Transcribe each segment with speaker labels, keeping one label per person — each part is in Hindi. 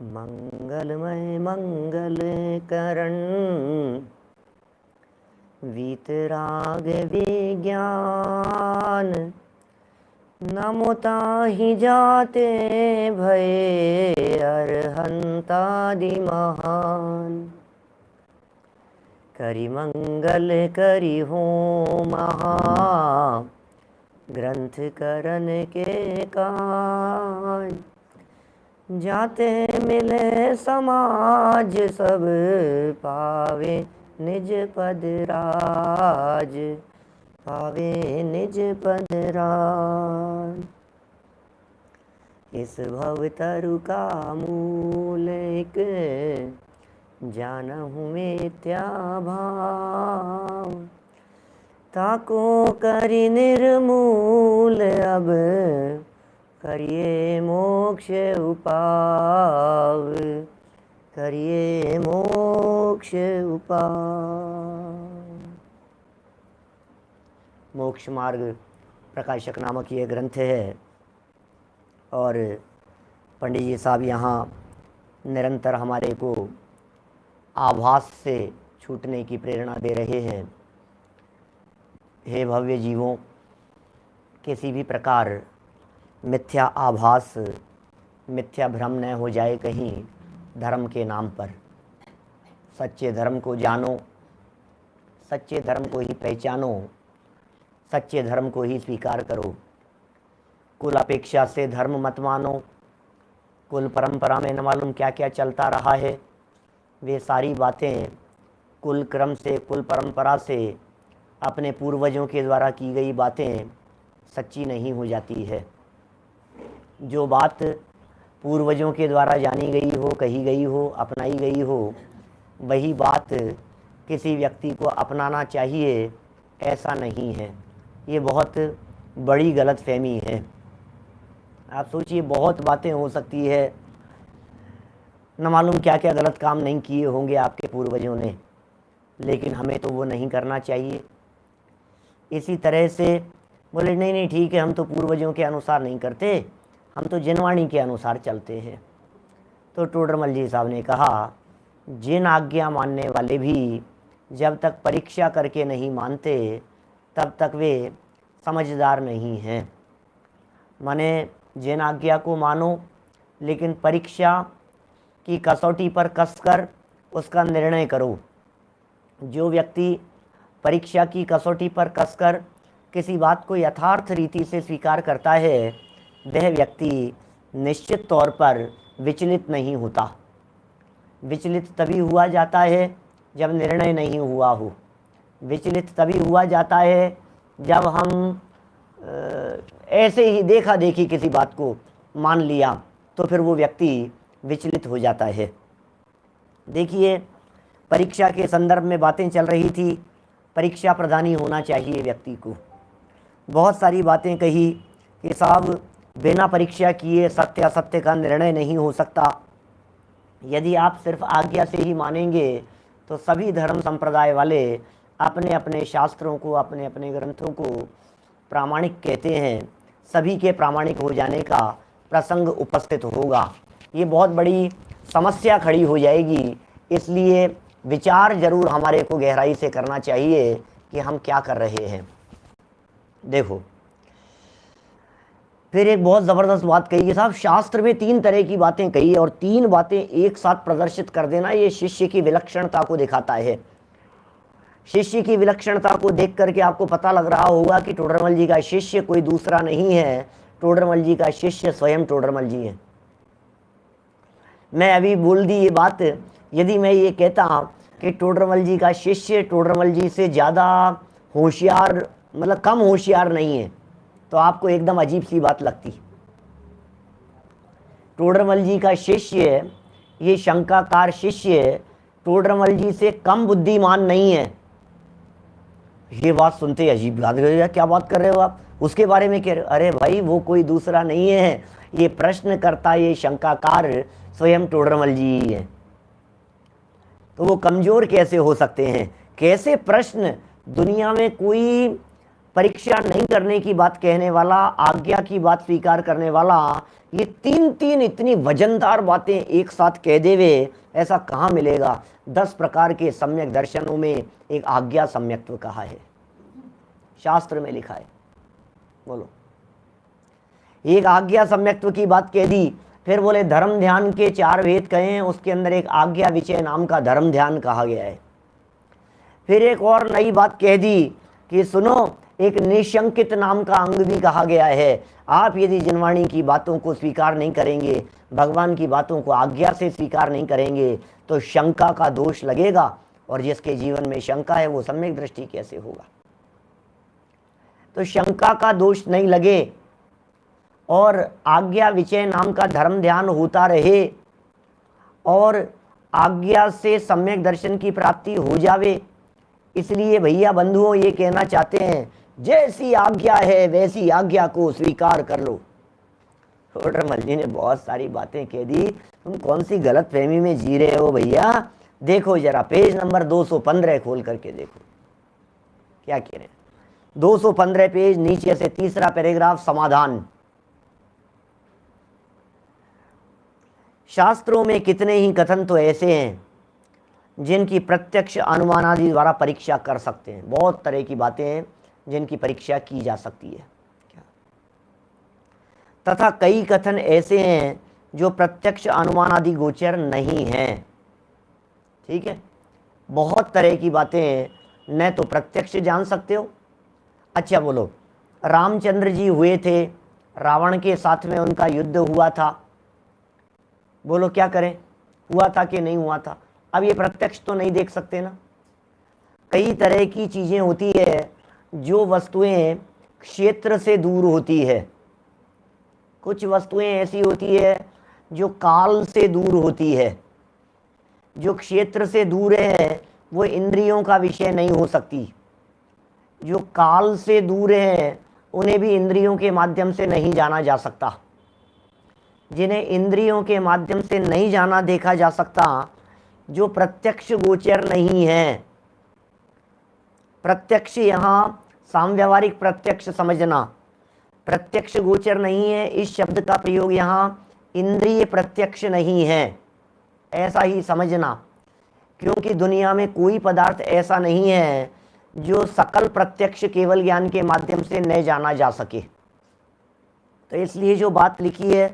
Speaker 1: मंगलमय मंगल करण वीतराग विज्ञान नमो ताहि जाते भये अरहंतादि महान। करि मंगल करि हो महा ग्रंथ करन के काज। जाते मिले समाज सब पावे निज पद राज, पावे निज पद राज। इस भव तरु का मूल एक जानहु मिथ्या भाव। ताको करि निर्मूल अब करिए मोक्ष उपाव, करिए मोक्ष उपाव। मोक्ष मार्ग प्रकाशक नामक ये ग्रंथ है और पंडित जी साहब यहाँ निरंतर हमारे को आभास से छूटने की प्रेरणा दे रहे हैं। हे भव्य जीवों, किसी भी प्रकार मिथ्या आभास, मिथ्या भ्रम न हो जाए कहीं धर्म के नाम पर। सच्चे धर्म को जानो, सच्चे धर्म को ही पहचानो, सच्चे धर्म को ही स्वीकार करो। कुल अपेक्षा से धर्म मत मानो। कुल परंपरा में न मालूम क्या क्या चलता रहा है। वे सारी बातें कुल क्रम से, कुल परंपरा से, अपने पूर्वजों के द्वारा की गई बातें सच्ची नहीं हो जाती है। जो बात पूर्वजों के द्वारा जानी गई हो, कही गई हो, अपनाई गई हो, वही बात किसी व्यक्ति को अपनाना चाहिए, ऐसा नहीं है। ये बहुत बड़ी गलतफहमी है। आप सोचिए, बहुत बातें हो सकती है, न मालूम क्या क्या गलत काम नहीं किए होंगे आपके पूर्वजों ने, लेकिन हमें तो वो नहीं करना चाहिए। इसी तरह से बोले नहीं नहीं ठीक है, हम तो पूर्वजों के अनुसार नहीं करते, हम तो जिनवाणी के अनुसार चलते हैं। तो टोडरमल जी साहब ने कहा, जिन आज्ञा मानने वाले भी जब तक परीक्षा करके नहीं मानते तब तक वे समझदार नहीं हैं। माने जिन आज्ञा को मानो, लेकिन परीक्षा की कसौटी पर कसकर उसका निर्णय करो। जो व्यक्ति परीक्षा की कसौटी पर कसकर किसी बात को यथार्थ रीति से स्वीकार करता है, वह व्यक्ति निश्चित तौर पर विचलित नहीं होता। विचलित तभी हुआ जाता है जब निर्णय नहीं हुआ हो। विचलित तभी हुआ जाता है जब हम ऐसे ही देखा देखी किसी बात को मान लिया, तो फिर वो व्यक्ति विचलित हो जाता है। देखिए, परीक्षा के संदर्भ में बातें चल रही थी। परीक्षा प्रधानी होना चाहिए व्यक्ति को। बहुत सारी बातें कही कि साहब बिना परीक्षा किए सत्य असत्य का निर्णय नहीं हो सकता। यदि आप सिर्फ आज्ञा से ही मानेंगे तो सभी धर्म संप्रदाय वाले अपने अपने शास्त्रों को, अपने अपने ग्रंथों को प्रामाणिक कहते हैं। सभी के प्रामाणिक हो जाने का प्रसंग उपस्थित होगा। ये बहुत बड़ी समस्या खड़ी हो जाएगी। इसलिए विचार जरूर हमारे को गहराई से करना चाहिए कि हम क्या कर रहे हैं। देखो, फिर एक बहुत ज़बरदस्त बात कही कि साहब शास्त्र में 3 तरह की बातें कही और 3 बातें एक साथ प्रदर्शित कर देना, ये शिष्य की विलक्षणता को दिखाता है। शिष्य की विलक्षणता को देख करके आपको पता लग रहा होगा कि टोडरमल जी का शिष्य कोई दूसरा नहीं है, टोडरमल जी का शिष्य स्वयं टोडरमल जी है। मैं अभी बोल दी ये बात, यदि मैं ये कहता कि टोडरमल जी का शिष्य टोडरमल जी से ज़्यादा होशियार, मतलब कम होशियार नहीं है, तो आपको एकदम अजीब सी बात लगती। टोडरमल जी का शिष्य, ये शंकाकार शिष्य टोडरमल जी से कम बुद्धिमान नहीं है। ये बात सुनते अजीब बात, क्या बात कर रहे हो आप, उसके बारे में कह रहे हो? अरे भाई, वो कोई दूसरा नहीं है, ये प्रश्न करता, ये शंकाकार स्वयं टोडरमल जी ही है। तो वो कमजोर कैसे हो सकते हैं? कैसे प्रश्न, दुनिया में कोई परीक्षा नहीं करने की बात कहने वाला, आज्ञा की बात स्वीकार करने वाला, ये तीन तीन इतनी वजनदार बातें एक साथ कह देवे, ऐसा कहाँ मिलेगा। 10 प्रकार के सम्यक दर्शनों में एक आज्ञा सम्यक्त्व कहा है, शास्त्र में लिखा है। बोलो, एक आज्ञा सम्यक्त्व की बात कह दी, फिर बोले धर्म ध्यान के 4 भेद कहे हैं, उसके अंदर एक आज्ञा विषय नाम का धर्म ध्यान कहा गया है। फिर एक और नई बात कह दी कि सुनो, एक निशंकित नाम का अंग भी कहा गया है। आप यदि जिनवाणी की बातों को स्वीकार नहीं करेंगे, भगवान की बातों को आज्ञा से स्वीकार नहीं करेंगे, तो शंका का दोष लगेगा, और जिसके जीवन में शंका है वो सम्यक दृष्टि कैसे होगा। तो शंका का दोष नहीं लगे और आज्ञा विषय नाम का धर्म ध्यान होता रहे और आज्ञा से सम्यक दर्शन की प्राप्ति हो जावे। इसलिए भैया बंधुओं ये कहना चाहते हैं, जैसी आज्ञा है वैसी आज्ञा को स्वीकार कर लो। टोडरमल जी ने बहुत सारी बातें कह दी, तुम कौन सी गलत फहमी में जी रहे हो भैया। देखो जरा पेज नंबर 215 खोल करके देखो क्या कह रहे हैं। 215 पेज, नीचे से तीसरा पैराग्राफ, समाधान। शास्त्रों में कितने ही कथन तो ऐसे हैं जिनकी प्रत्यक्ष अनुमान आदि द्वारा परीक्षा कर सकते हैं। बहुत तरह की बातें हैं जिनकी परीक्षा की जा सकती है, तथा कई कथन ऐसे हैं जो प्रत्यक्ष अनुमान आदि गोचर नहीं हैं। ठीक है, बहुत तरह की बातें हैं, न तो प्रत्यक्ष जान सकते हो। अच्छा बोलो, रामचंद्र जी हुए थे, रावण के साथ में उनका युद्ध हुआ था, बोलो क्या करें, हुआ था कि नहीं हुआ था। अब ये प्रत्यक्ष तो नहीं देख सकते ना। कई तरह की चीज़ें होती है जो वस्तुएं क्षेत्र से दूर होती है, कुछ वस्तुएं ऐसी होती है जो काल से दूर होती है। जो क्षेत्र से दूर है वो इंद्रियों का विषय नहीं हो सकती, जो काल से दूर है उन्हें भी इंद्रियों के माध्यम से नहीं जाना जा सकता। जिन्हें इंद्रियों के माध्यम से नहीं जाना देखा जा सकता, जो प्रत्यक्ष गोचर नहीं है। प्रत्यक्ष यहाँ सामव्यवहारिक प्रत्यक्ष समझना, प्रत्यक्ष गोचर नहीं है, इस शब्द का प्रयोग यहाँ इंद्रिय प्रत्यक्ष नहीं है, ऐसा ही समझना। क्योंकि दुनिया में कोई पदार्थ ऐसा नहीं है जो सकल प्रत्यक्ष केवल ज्ञान के माध्यम से न जाना जा सके। तो इसलिए जो बात लिखी है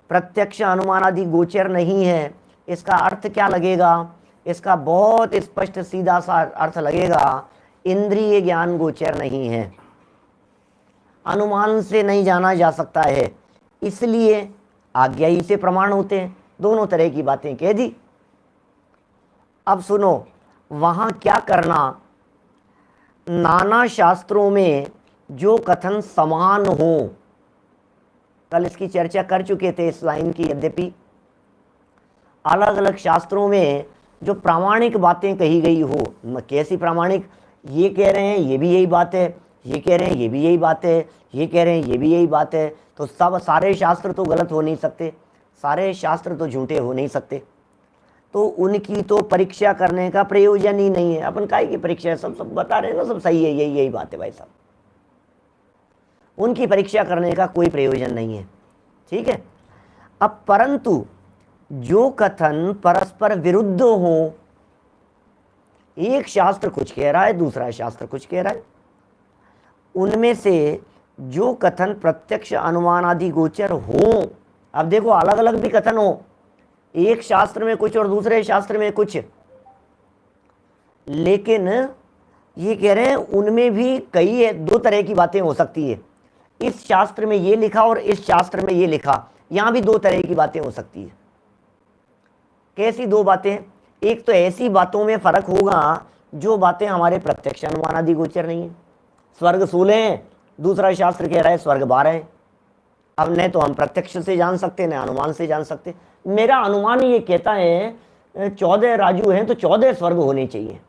Speaker 1: प्रत्यक्ष अनुमान आदि गोचर नहीं है, इसका अर्थ क्या लगेगा, इसका बहुत स्पष्ट सीधा सा अर्थ लगेगा, इंद्रिय ज्ञान गोचर नहीं है, अनुमान से नहीं जाना जा सकता है, इसलिए आज्ञा ही से प्रमाण होते हैं। दोनों तरह की बातें कह दी। अब सुनो, वहां क्या करना, नाना शास्त्रों में जो कथन समान हो, कल इसकी चर्चा कर चुके थे इस लाइन की। यद्यपि अलग अलग शास्त्रों में जो प्रामाणिक बातें कही गई हो, कैसी प्रामाणिक, ये कह रहे हैं ये भी यही बात है, ये कह रहे हैं ये भी यही बात है, ये कह रहे हैं ये भी यही बात है, तो सब सारे शास्त्र तो गलत हो नहीं सकते, सारे शास्त्र तो झूठे हो नहीं सकते। तो उनकी तो परीक्षा करने का प्रयोजन ही नहीं है। अपन काहे की परीक्षा है, सब बता रहे हैं ना, सब सही है, यही बात है भाई साहब। उनकी परीक्षा करने का कोई प्रयोजन नहीं है। ठीक है। अब परंतु जो कथन परस्पर विरुद्ध हो, एक शास्त्र कुछ कह रहा है, दूसरा शास्त्र कुछ कह रहा है, उनमें से जो कथन प्रत्यक्ष अनुमान आदि गोचर हो, अब देखो अलग अलग भी कथन हो, एक शास्त्र में कुछ और दूसरे शास्त्र में कुछ, लेकिन ये कह रहे हैं उनमें भी कई दो तरह की बातें हो सकती है। इस शास्त्र में ये लिखा और इस शास्त्र में ये लिखा, यहां भी दो तरह की बातें हो सकती है। कैसी दो बातें, एक तो ऐसी बातों में फर्क होगा जो बातें हमारे प्रत्यक्ष अनुमान आदि गोचर नहीं है। स्वर्ग 16 है, दूसरा शास्त्र कह रहा है स्वर्ग 12 है। अब न तो हम प्रत्यक्ष से जान सकते न अनुमान से जान सकते। मेरा अनुमान ये कहता है 14 राजू हैं तो 14 स्वर्ग होने चाहिए,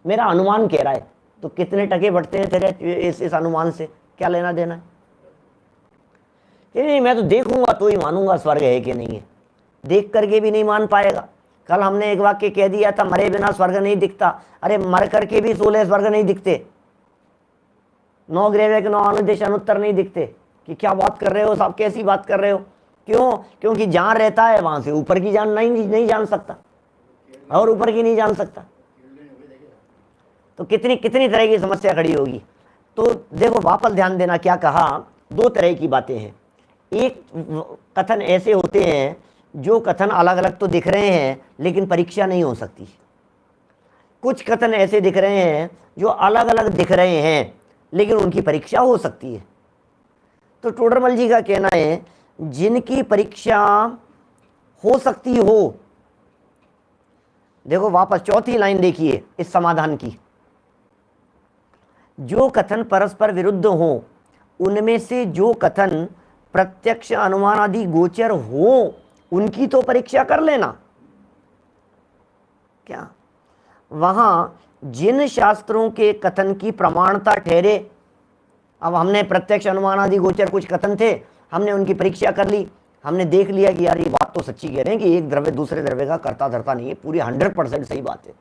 Speaker 1: मेरा अनुमान कह रहा है। तो कितने टके बढ़ते हैं तेरे इस अनुमान से, क्या लेना देना है? नहीं, मैं तो देखूंगा तो ही मानूंगा स्वर्ग है कि नहीं है, देख करके भी नहीं मान पाएगा। कल हमने एक वाक्य कह दिया था, मरे बिना स्वर्ग नहीं दिखता। अरे मर करके भी 16 स्वर्ग नहीं दिखते। 9 ग्रह के 9 अनुदेश अनुत्तर नहीं दिखते कि क्या बात कर रहे हो साहब, कैसी बात कर रहे हो। क्यों? क्योंकि जहां रहता है वहां से ऊपर की जान नहीं जान सकता और ऊपर की नहीं जान सकता। तो कितनी कितनी तरह की समस्या खड़ी होगी। तो देखो वापस ध्यान देना, क्या कहा, 2 तरह की बातें हैं। एक कथन ऐसे होते हैं जो कथन अलग अलग तो दिख रहे हैं लेकिन परीक्षा नहीं हो सकती। कुछ कथन ऐसे दिख रहे हैं जो अलग अलग दिख रहे हैं लेकिन उनकी परीक्षा हो सकती है। तो टोडरमल जी का कहना है जिनकी परीक्षा हो सकती हो, देखो वापस चौथी लाइन देखिए इस समाधान की, जो कथन परस्पर विरुद्ध हो उनमें से जो कथन प्रत्यक्ष अनुमान आदि गोचर हो उनकी तो परीक्षा कर लेना। क्या? वहां जिन शास्त्रों के कथन की प्रमाणता ठहरे, अब हमने प्रत्यक्ष अनुमान आदि गोचर कुछ कथन थे, हमने उनकी परीक्षा कर ली, हमने देख लिया कि यार ये बात तो सच्ची कह रहे हैं कि एक द्रव्य दूसरे द्रव्य का कर्ता धर्ता नहीं है, पूरी 100% सही बात है।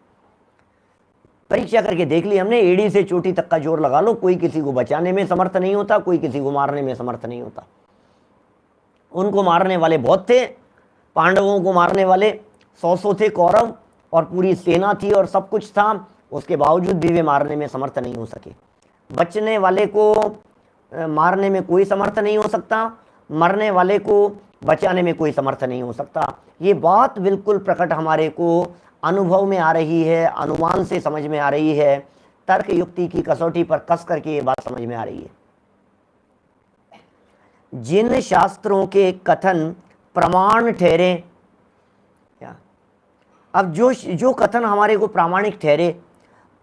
Speaker 1: परीक्षा करके देख ली हमने, एड़ी से चोटी तक का जोर लगा लो, कोई किसी को बचाने में समर्थ नहीं होता, कोई किसी को मारने में समर्थ नहीं होता। उनको मारने वाले बहुत थे, पांडवों को मारने वाले 100 थे कौरव, और पूरी सेना थी और सब कुछ था, उसके बावजूद भी वे मारने में समर्थ नहीं हो सके। बचने वाले को मारने में कोई समर्थ नहीं हो सकता, मरने वाले को बचाने में कोई समर्थ नहीं हो सकता। ये बात बिल्कुल प्रकट हमारे को अनुभव में आ रही है, अनुमान से समझ में आ रही है, तर्क युक्ति की कसौटी पर कस करके ये बात समझ में आ रही है। जिन शास्त्रों के कथन प्रमाण ठहरे, अब जो कथन हमारे को प्रामाणिक ठहरे,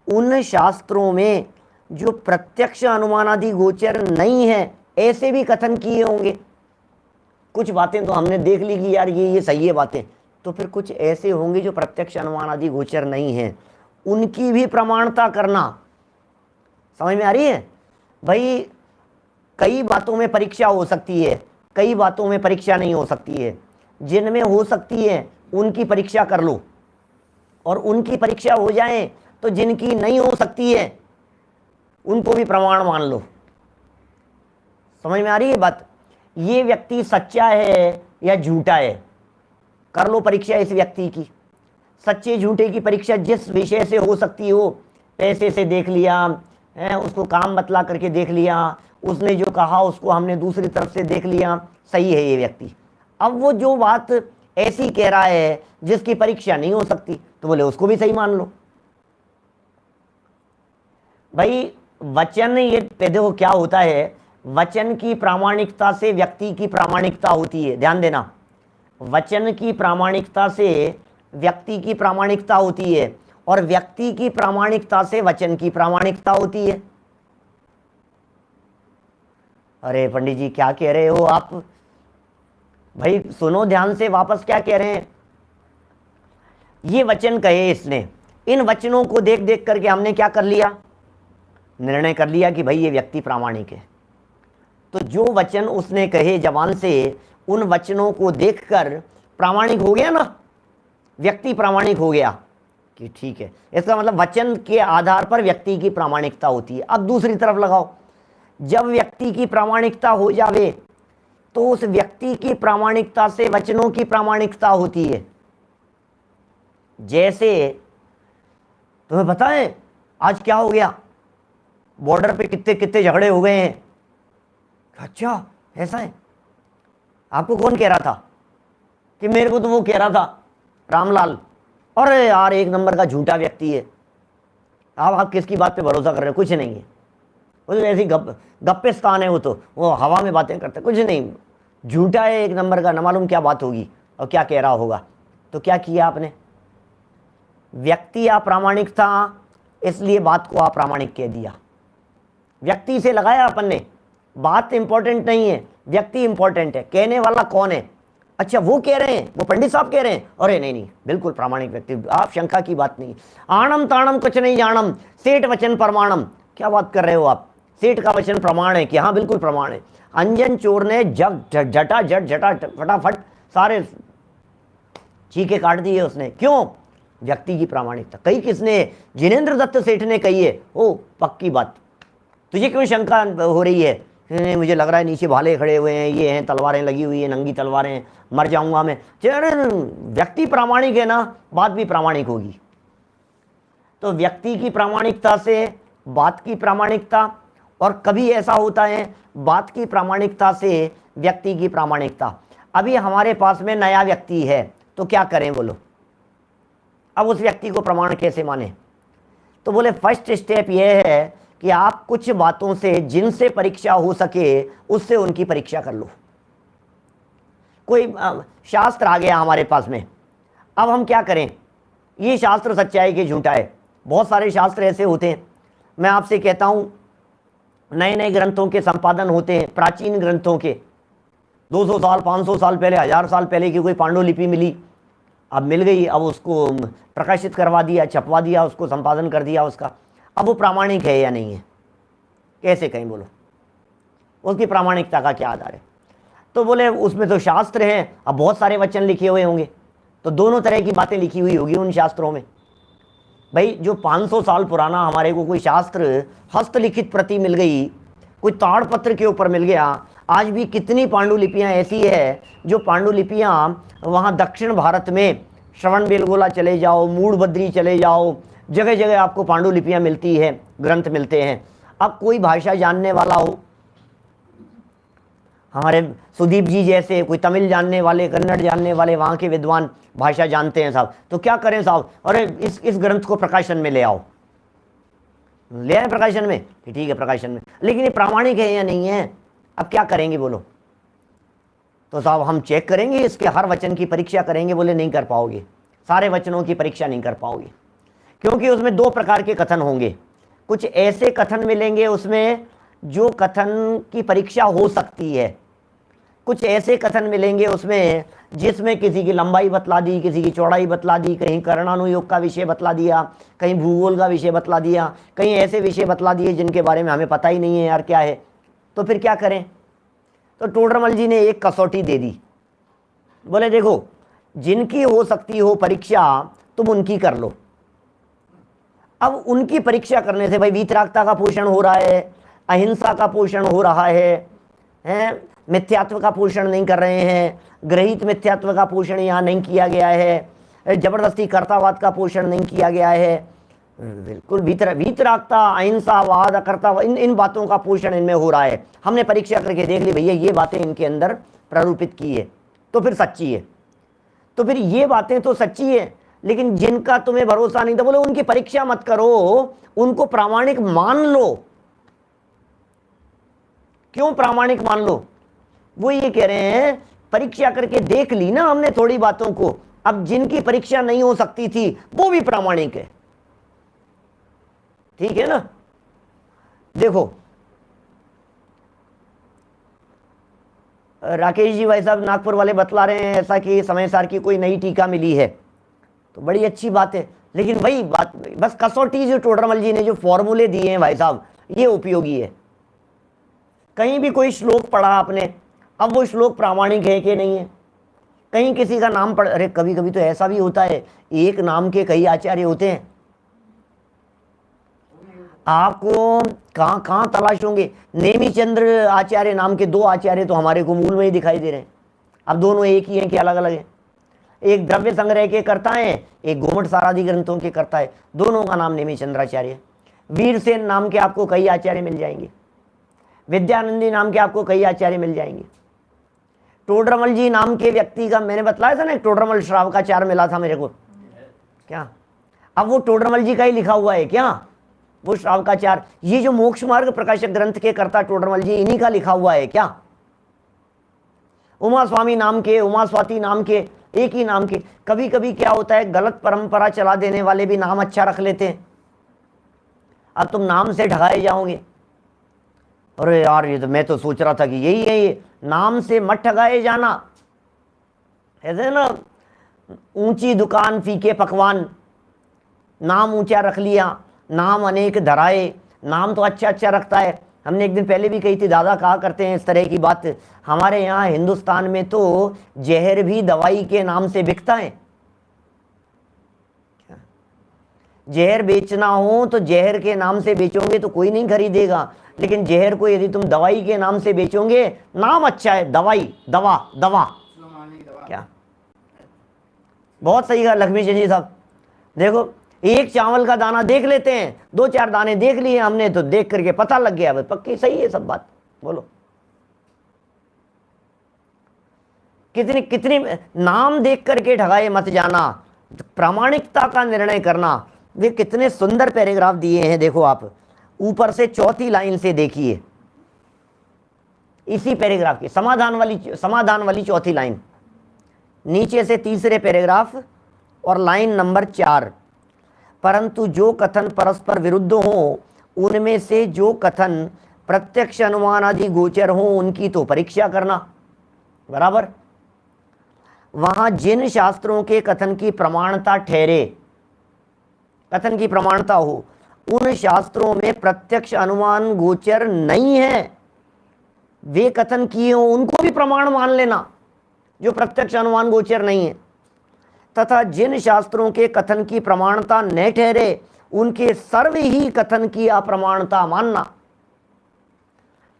Speaker 1: उन शास्त्रों में जो प्रत्यक्ष अनुमानादि गोचर नहीं है ऐसे भी कथन किए होंगे। कुछ बातें तो हमने देख ली कि यार ये सही है बातें, तो फिर कुछ ऐसे होंगे जो प्रत्यक्ष अनुमानादि गोचर नहीं है, उनकी भी प्रमाणता करना। समझ में आ रही है भाई? कई बातों में परीक्षा हो सकती है, कई बातों में परीक्षा नहीं हो सकती है। जिनमें हो सकती है उनकी परीक्षा कर लो, और उनकी परीक्षा हो जाए तो जिनकी नहीं हो सकती है उनको भी प्रमाण मान लो। समझ में आ रही है बात? ये व्यक्ति सच्चा है या झूठा है, कर लो परीक्षा इस व्यक्ति की। सच्चे झूठे की परीक्षा जिस विषय से हो सकती हो, पैसे से देख लिया है, उसको काम बतला करके देख लिया, उसने जो कहा उसको हमने दूसरी तरफ से देख लिया, सही है ये व्यक्ति। अब वो जो बात ऐसी कह रहा है जिसकी परीक्षा नहीं हो सकती, तो बोले उसको भी सही मान लो। भाई वचन, ये देखो क्या होता है, वचन की प्रामाणिकता से व्यक्ति की प्रामाणिकता होती है। ध्यान देना, वचन की प्रामाणिकता से व्यक्ति की प्रामाणिकता होती है, और व्यक्ति की प्रामाणिकता से वचन की प्रामाणिकता होती है। अरे पंडित जी क्या कह रहे हो आप? भाई सुनो ध्यान से, वापस क्या कह रहे हैं। ये वचन कहे इसने, इन वचनों को देख देख करके हमने क्या कर लिया, निर्णय कर लिया कि भाई ये व्यक्ति प्रामाणिक है। तो जो वचन उसने कहे जबान से, उन वचनों को देखकर प्रामाणिक हो गया ना, व्यक्ति प्रामाणिक हो गया कि ठीक है। इसका मतलब वचन के आधार पर व्यक्ति की प्रामाणिकता होती है। अब दूसरी तरफ लगाओ, जब व्यक्ति की प्रामाणिकता हो जावे तो उस व्यक्ति की प्रामाणिकता से वचनों की प्रामाणिकता होती है। जैसे तुम्हें पता है आज क्या हो गया, बॉर्डर पे कितने कितने झगड़े हो गए हैं। अच्छा ऐसा है? आपको कौन कह रहा था? कि मेरे को तो वो कह रहा था रामलाल। अरे यार एक नंबर का झूठा व्यक्ति है। आप किसकी बात पे भरोसा कर रहे हो? कुछ नहीं है, वो तो ऐसी गप्पिस्तान है, वो हवा में बातें करते, कुछ नहीं, झूठा है एक नंबर का, न मालूम क्या बात होगी और क्या कह रहा होगा। तो क्या किया आपने? व्यक्ति अप्रामाणिक था इसलिए बात को अप्रामाणिक कह दिया। व्यक्ति से लगाया अपन ने, बात इंपॉर्टेंट नहीं है, व्यक्ति इंपॉर्टेंट है। कहने वाला कौन है? अच्छा वो कह रहे हैं, वो पंडित साहब कह रहे हैं, अरे नहीं बिल्कुल प्रामाणिक व्यक्ति, आप शंका की बात नहीं। आणम ताणम कुछ नहीं जानम, सेठ वचन प्रमाणम। क्या बात कर रहे हो आप? सेठ का वचन प्रमाण है कि हाँ बिल्कुल प्रमाण है। अंजन चोर ने झटा फटाफट सारे चीखे काट दिए उसने। क्यों? व्यक्ति की प्रामाणिकता। कही किसने? जिनेंद्र दत्त सेठ ने कही है। ओ पक्की बात, तुझे क्यों शंका हो रही है? नहीं, मुझे लग रहा है नीचे भाले खड़े हुए हैं, ये हैं, तलवारें लगी हुई हैं, नंगी तलवारें हैं, मर जाऊंगा मैं। अरे व्यक्ति प्रामाणिक है ना, बात भी प्रामाणिक होगी। तो व्यक्ति की प्रामाणिकता से बात की प्रामाणिकता, और कभी ऐसा होता है बात की प्रामाणिकता से व्यक्ति की प्रामाणिकता। अभी हमारे पास में नया व्यक्ति है, तो क्या करें बोलो? अब उस व्यक्ति को प्रमाण कैसे माने? तो बोले फर्स्ट स्टेप यह है कि आप कुछ बातों से जिनसे परीक्षा हो सके उससे उनकी परीक्षा कर लो। कोई शास्त्र आ गया हमारे पास में, अब हम क्या करें? ये शास्त्र सच्चा है कि झूठा है? बहुत सारे शास्त्र ऐसे होते हैं, मैं आपसे कहता हूँ नए नए ग्रंथों के संपादन होते हैं, प्राचीन ग्रंथों के 200 साल 500 साल पहले 1000 साल पहले की कोई पांडुलिपि मिली, अब मिल गई, अब उसको प्रकाशित करवा दिया, छपवा दिया, उसको संपादन कर दिया उसका। अब वो प्रामाणिक है या नहीं है? कैसे कहें बोलो? उसकी प्रामाणिकता का क्या आधार है? तो बोले उसमें तो शास्त्र हैं, अब बहुत सारे वचन लिखे हुए होंगे, तो दोनों तरह की बातें लिखी हुई होगी उन शास्त्रों में। भाई जो 500 साल पुराना हमारे को कोई शास्त्र हस्तलिखित प्रति मिल गई, कोई ताड़पत्र के ऊपर मिल गया, आज भी कितनी पांडुलिपियाँ ऐसी है जो पांडुलिपियाँ वहाँ दक्षिण भारत में श्रवण बेलगोला चले जाओ, मूड बद्री चले जाओ, जगह जगह आपको पांडुलिपियाँ मिलती है, ग्रंथ मिलते हैं। अब कोई भाषा जानने वाला हो, हमारे सुदीप जी जैसे, कोई तमिल जानने वाले, कन्नड़ जानने वाले, वहाँ के विद्वान भाषा जानते हैं साहब, तो क्या करें साहब? अरे इस ग्रंथ को प्रकाशन में ले आओ, ले आए प्रकाशन में, ठीक है प्रकाशन में, लेकिन ये प्रामाणिक है या नहीं है? अब क्या करेंगे बोलो? तो साहब हम चेक करेंगे, इसके हर वचन की परीक्षा करेंगे। बोले नहीं कर पाओगे, सारे वचनों की परीक्षा नहीं कर पाओगे, क्योंकि उसमें दो प्रकार के कथन होंगे। कुछ ऐसे कथन मिलेंगे उसमें जो कथन की परीक्षा हो सकती है, कुछ ऐसे कथन मिलेंगे उसमें जिसमें किसी की लंबाई बतला दी, किसी की चौड़ाई बतला दी, कहीं कर्णानुयोग का विषय बतला दिया, कहीं भूगोल का विषय बतला दिया, कहीं ऐसे विषय बतला दिए जिनके बारे में हमें पता ही नहीं है यार क्या है। तो फिर क्या करें? तो टोडरमल जी ने एक कसौटी दे दी, बोले देखो जिनकी हो सकती हो परीक्षा तुम उनकी कर लो। अब उनकी परीक्षा करने से भाई वीतरागता का पोषण हो रहा है, अहिंसा का पोषण हो रहा है, मिथ्यात्व का पोषण नहीं कर रहे हैं, ग्रहित मिथ्यात्व का पोषण यहाँ नहीं किया गया है, जबरदस्ती कर्तावाद का पोषण नहीं किया गया है, बिल्कुल वीतरागता, अहिंसावाद, अकर्तावाद, इन बातों का पोषण इनमें हो रहा है। हमने परीक्षा करके देख ली भैया ये बातें इनके अंदर प्ररूपित की है, तो फिर सच्ची है। तो फिर ये बातें तो सच्ची है, लेकिन जिनका तुम्हें भरोसा नहीं था, बोले उनकी परीक्षा मत करो, उनको प्रामाणिक मान लो। क्यों प्रामाणिक मान लो? वो ये कह रहे हैं परीक्षा करके देख ली ना हमने थोड़ी बातों को, अब जिनकी परीक्षा नहीं हो सकती थी वो भी प्रामाणिक है। ठीक है ना? देखो राकेश जी भाई साहब नागपुर वाले बतला रहे हैं ऐसा कि समय सार की कोई नई टीका मिली है, तो बड़ी अच्छी बात है, लेकिन वही बात बस कसौटी जो टोडरमल जी ने जो फॉर्मूले दिए हैं भाई साहब ये उपयोगी है। कहीं भी कोई श्लोक पढ़ा आपने, अब वो श्लोक प्रामाणिक है कि नहीं है? कहीं किसी का नाम पढ़, अरे कभी कभी तो ऐसा भी होता है एक नाम के कई आचार्य होते हैं, आपको कहाँ कहाँ तलाश होंगे। नेमीचंद्र आचार्य नाम के दो आचार्य तो हमारे को मूल में ही दिखाई दे रहे हैं। अब दोनों एक ही हैं कि अलग अलग हैं? एक द्रव्य संग्रह के करता है, एक गोमट सारादि ग्रंथों के करता है, दोनों का नाम नेमीचंद्राचार्य है। वीरसेन नाम के आपको कई आचार्य मिल जाएंगे, विद्यानंदी नाम के आपको कई आचार्य मिल जाएंगे। टोडरमल जी नाम के व्यक्ति का मैंने बतलाया था ना, एक टोडरमल श्रावकाचार्य मिला था मेरे को, क्या अब वो टोडरमल जी का ही लिखा हुआ है क्या? वो श्रावकाचार्य, ये जो मोक्ष मार्ग प्रकाशक ग्रंथ के कर्ता टोडरमल जी, इन्हीं का लिखा हुआ है क्या? उमा स्वामी नाम के, उमा स्वाति नाम के, एक ही नाम के। कभी कभी क्या होता है गलत परंपरा चला देने वाले भी नाम अच्छा रख लेते हैं, अब तुम नाम से ढगाए जाओगे। अरे यार ये तो मैं तो सोच रहा था कि यही है, ये नाम से मत ठगाए जाना। ऐसे ना ऊंची दुकान फीके पकवान, नाम ऊंचा रख लिया, नाम अनेक धराए, नाम तो अच्छा अच्छा रखता है। हमने एक दिन पहले भी कही थी, दादा कहा करते हैं इस तरह की बात, हमारे यहाँ हिंदुस्तान में तो जहर भी दवाई के नाम से बिकता है। जहर बेचना हो तो जहर के नाम से बेचोगे तो कोई नहीं खरीदेगा, लेकिन जहर को यदि तुम दवाई के नाम से बेचोगे, नाम अच्छा है दवाई, दवा दवा क्या, बहुत सही कहा लक्ष्मी चंद जी साहब। देखो एक चावल का दाना देख लेते हैं, 2-4 दाने देख लिए हमने तो देख करके पता लग गया, पक्की सही है सब बात। बोलो कितनी कितनी नाम देख करके ठगाए मत जाना, प्रामाणिकता का निर्णय करना। वे कितने सुंदर पैराग्राफ दिए हैं, देखो आप ऊपर से चौथी लाइन से देखिए, इसी पैराग्राफ की समाधान वाली चौथी लाइन, नीचे से तीसरे पैराग्राफ और लाइन नंबर 4। परंतु जो कथन परस्पर विरुद्ध हो, उनमें से जो कथन प्रत्यक्ष अनुमान आदि गोचर हो, उनकी तो परीक्षा करना। बराबर, वहां जिन शास्त्रों के कथन की प्रमाणता ठहरे, कथन की प्रमाणता हो, उन शास्त्रों में प्रत्यक्ष अनुमान गोचर नहीं है, वे कथन किए हो उनको भी प्रमाण मान लेना जो प्रत्यक्ष अनुमान गोचर नहीं है। तथा जिन शास्त्रों के कथन की प्रमाणता न ठहरे, उनके सर्व ही कथन की अप्रमाणता मानना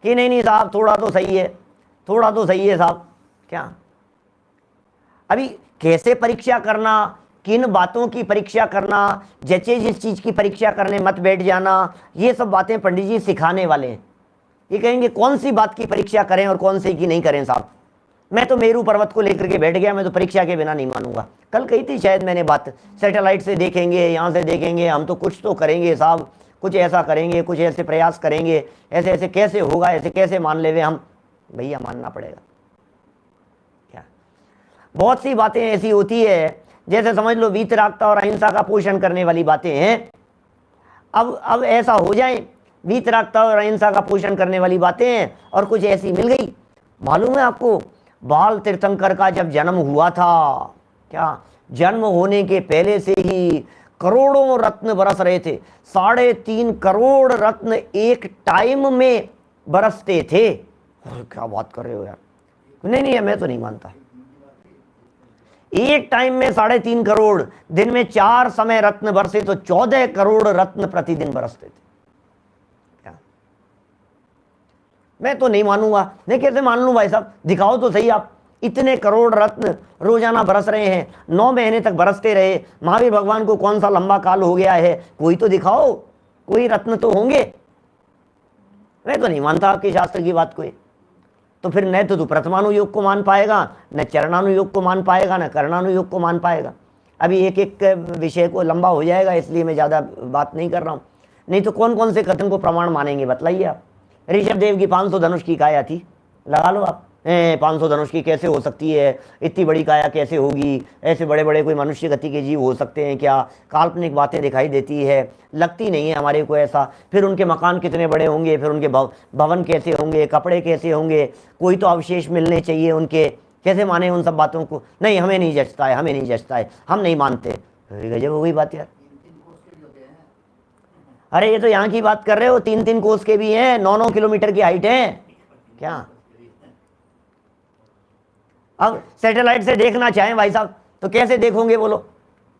Speaker 1: कि नहीं साहब थोड़ा तो सही है, थोड़ा तो सही है साहब। क्या अभी कैसे परीक्षा करना, किन बातों की परीक्षा करना, जैसे जिस चीज की परीक्षा करने मत बैठ जाना, ये सब बातें पंडित जी सिखाने वाले हैं। ये कहेंगे कौन सी बात की परीक्षा करें और कौन सी की नहीं करें साहब। मैं तो मेरू पर्वत को लेकर के बैठ गया, मैं तो परीक्षा के बिना नहीं मानूंगा। कल कही थी शायद मैंने बात, सैटेलाइट से देखेंगे, यहाँ से देखेंगे, हम तो कुछ तो करेंगे साहब, कुछ ऐसा करेंगे, कुछ ऐसे प्रयास करेंगे, ऐसे ऐसे कैसे होगा, ऐसे कैसे मान लेवे हम। भैया मानना पड़ेगा। क्या बहुत सी बातें ऐसी होती है, जैसे समझ लो वीतरागता और अहिंसा का पोषण करने वाली बातें हैं। अब ऐसा हो जाए, वीतरागता और अहिंसा का पोषण करने वाली बातें हैं और कुछ ऐसी मिल गई। मालूम है आपको, बाल तीर्थंकर का जब जन्म हुआ था, क्या जन्म होने के पहले से ही करोड़ों रत्न बरस रहे थे, 3.5 करोड़ रत्न एक टाइम में बरसते थे। क्या बात कर रहे हो यार, नहीं मैं तो नहीं मानता। एक टाइम में 3.5 करोड़, दिन में 4 समय रत्न बरसे तो 14 करोड़ रत्न प्रतिदिन बरसते थे। क्या मैं तो नहीं मानूंगा। नहीं कैसे मान लूं भाई साहब, दिखाओ तो सही आप। इतने करोड़ रत्न रोजाना बरस रहे हैं, 9 महीने तक बरसते रहे। महावीर भगवान को कौन सा लंबा काल हो गया है, कोई तो दिखाओ, कोई रत्न तो होंगे। मैं तो नहीं मानता आपके शास्त्र की बात कोई। तो फिर न तो तू प्रथमानुयोग को मान पाएगा, न चरणानुयोग को मान पाएगा, न करणानुयोग को मान पाएगा। अभी एक एक विषय को लंबा हो जाएगा, इसलिए मैं ज़्यादा बात नहीं कर रहा हूँ। नहीं तो कौन कौन से कथन को प्रमाण मानेंगे बतलाइए आप। ऋषभ देव की 500 धनुष की काया थी, लगा लो आप। 500 धनुष की कैसे हो सकती है, इतनी बड़ी काया कैसे होगी, ऐसे बड़े बड़े कोई मनुष्य गति के जीव हो सकते हैं क्या, काल्पनिक बातें दिखाई देती है, लगती नहीं है हमारे को ऐसा। फिर उनके मकान कितने बड़े होंगे, फिर उनके भवन कैसे होंगे, कपड़े कैसे होंगे, कोई तो अवशेष मिलने चाहिए उनके, कैसे माने उन सब बातों को। नहीं हमें नहीं जचता है, हमें नहीं जचता है, हम नहीं मानते। गजब हो गई बात यार। अरे ये तो यहाँ की बात कर रहे हो, 3-3 कोस के भी हैं, 9-9 किलोमीटर की हाइट है। क्या अब सैटेलाइट से देखना चाहें भाई साहब तो कैसे देखोगे बोलो।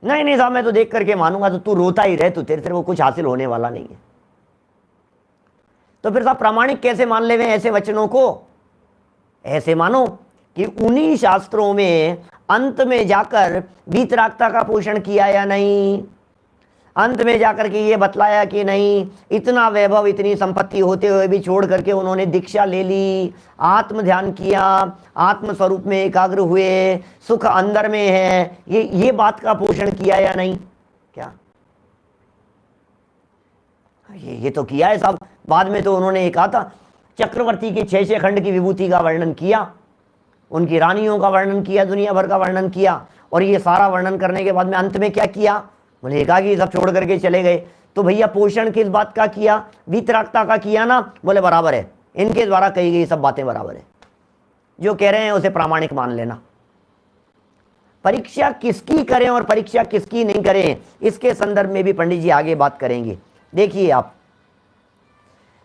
Speaker 1: नहीं साहब मैं तो देख करके मानूंगा, तो तू रोता ही रहे, तू तेरे को कुछ हासिल होने वाला नहीं है। तो फिर साहब प्रामाणिक कैसे मान ले ऐसे वचनों को। ऐसे मानो कि उन्हीं शास्त्रों में अंत में जाकर वीतरागता का पोषण किया या नहीं, अंत में जाकर के ये बतलाया कि नहीं, इतना वैभव इतनी संपत्ति होते हुए भी छोड़ करके उन्होंने दीक्षा ले ली, आत्म ध्यान किया, आत्म स्वरूप में एकाग्र हुए, सुख अंदर में है, ये बात का पोषण किया या नहीं। क्या ये तो किया है साहब। बाद में तो उन्होंने कहा था, चक्रवर्ती के 6 खंड की विभूति का वर्णन किया, उनकी रानियों का वर्णन किया, दुनिया भर का वर्णन किया, और ये सारा वर्णन करने के बाद में अंत में क्या किया, बोले एकागी सब छोड़ करके चले गए। तो भैया पोषण किस बात का किया, वीतरागता का किया ना। बोले बराबर है, इनके द्वारा कही गई सब बातें बराबर है, जो कह रहे हैं उसे प्रामाणिक मान लेना। परीक्षा किसकी करें और परीक्षा किसकी नहीं करें, इसके संदर्भ में भी पंडित जी आगे बात करेंगे। देखिए आप,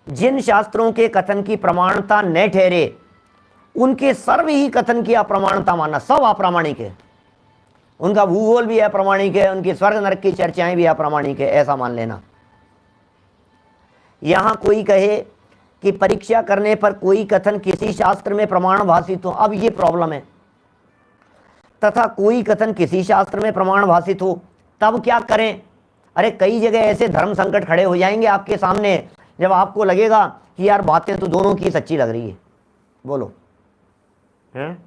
Speaker 1: जिन शास्त्रों के कथन की प्रमाणता न ठहरे, उनके सर्व ही कथन की अप्रमाणता मानना, सब अप्रामाणिक है। उनका भूगोल भी अप्रामाणिक है, उनकी स्वर्ग नरक की चर्चाएं भी अप्रामाणिक है, ऐसा मान लेना। यहां कोई कहे कि परीक्षा करने पर कोई कथन किसी शास्त्र में प्रमाण भाषित हो, अब ये प्रॉब्लम है, तथा कोई कथन किसी शास्त्र में प्रमाण भाषित हो, तब क्या करें? अरे कई जगह ऐसे धर्म संकट खड़े हो जाएंगे आपके सामने, जब आपको लगेगा कि यार बातें तो दोनों की सच्ची लग रही है। बोलो, हैं?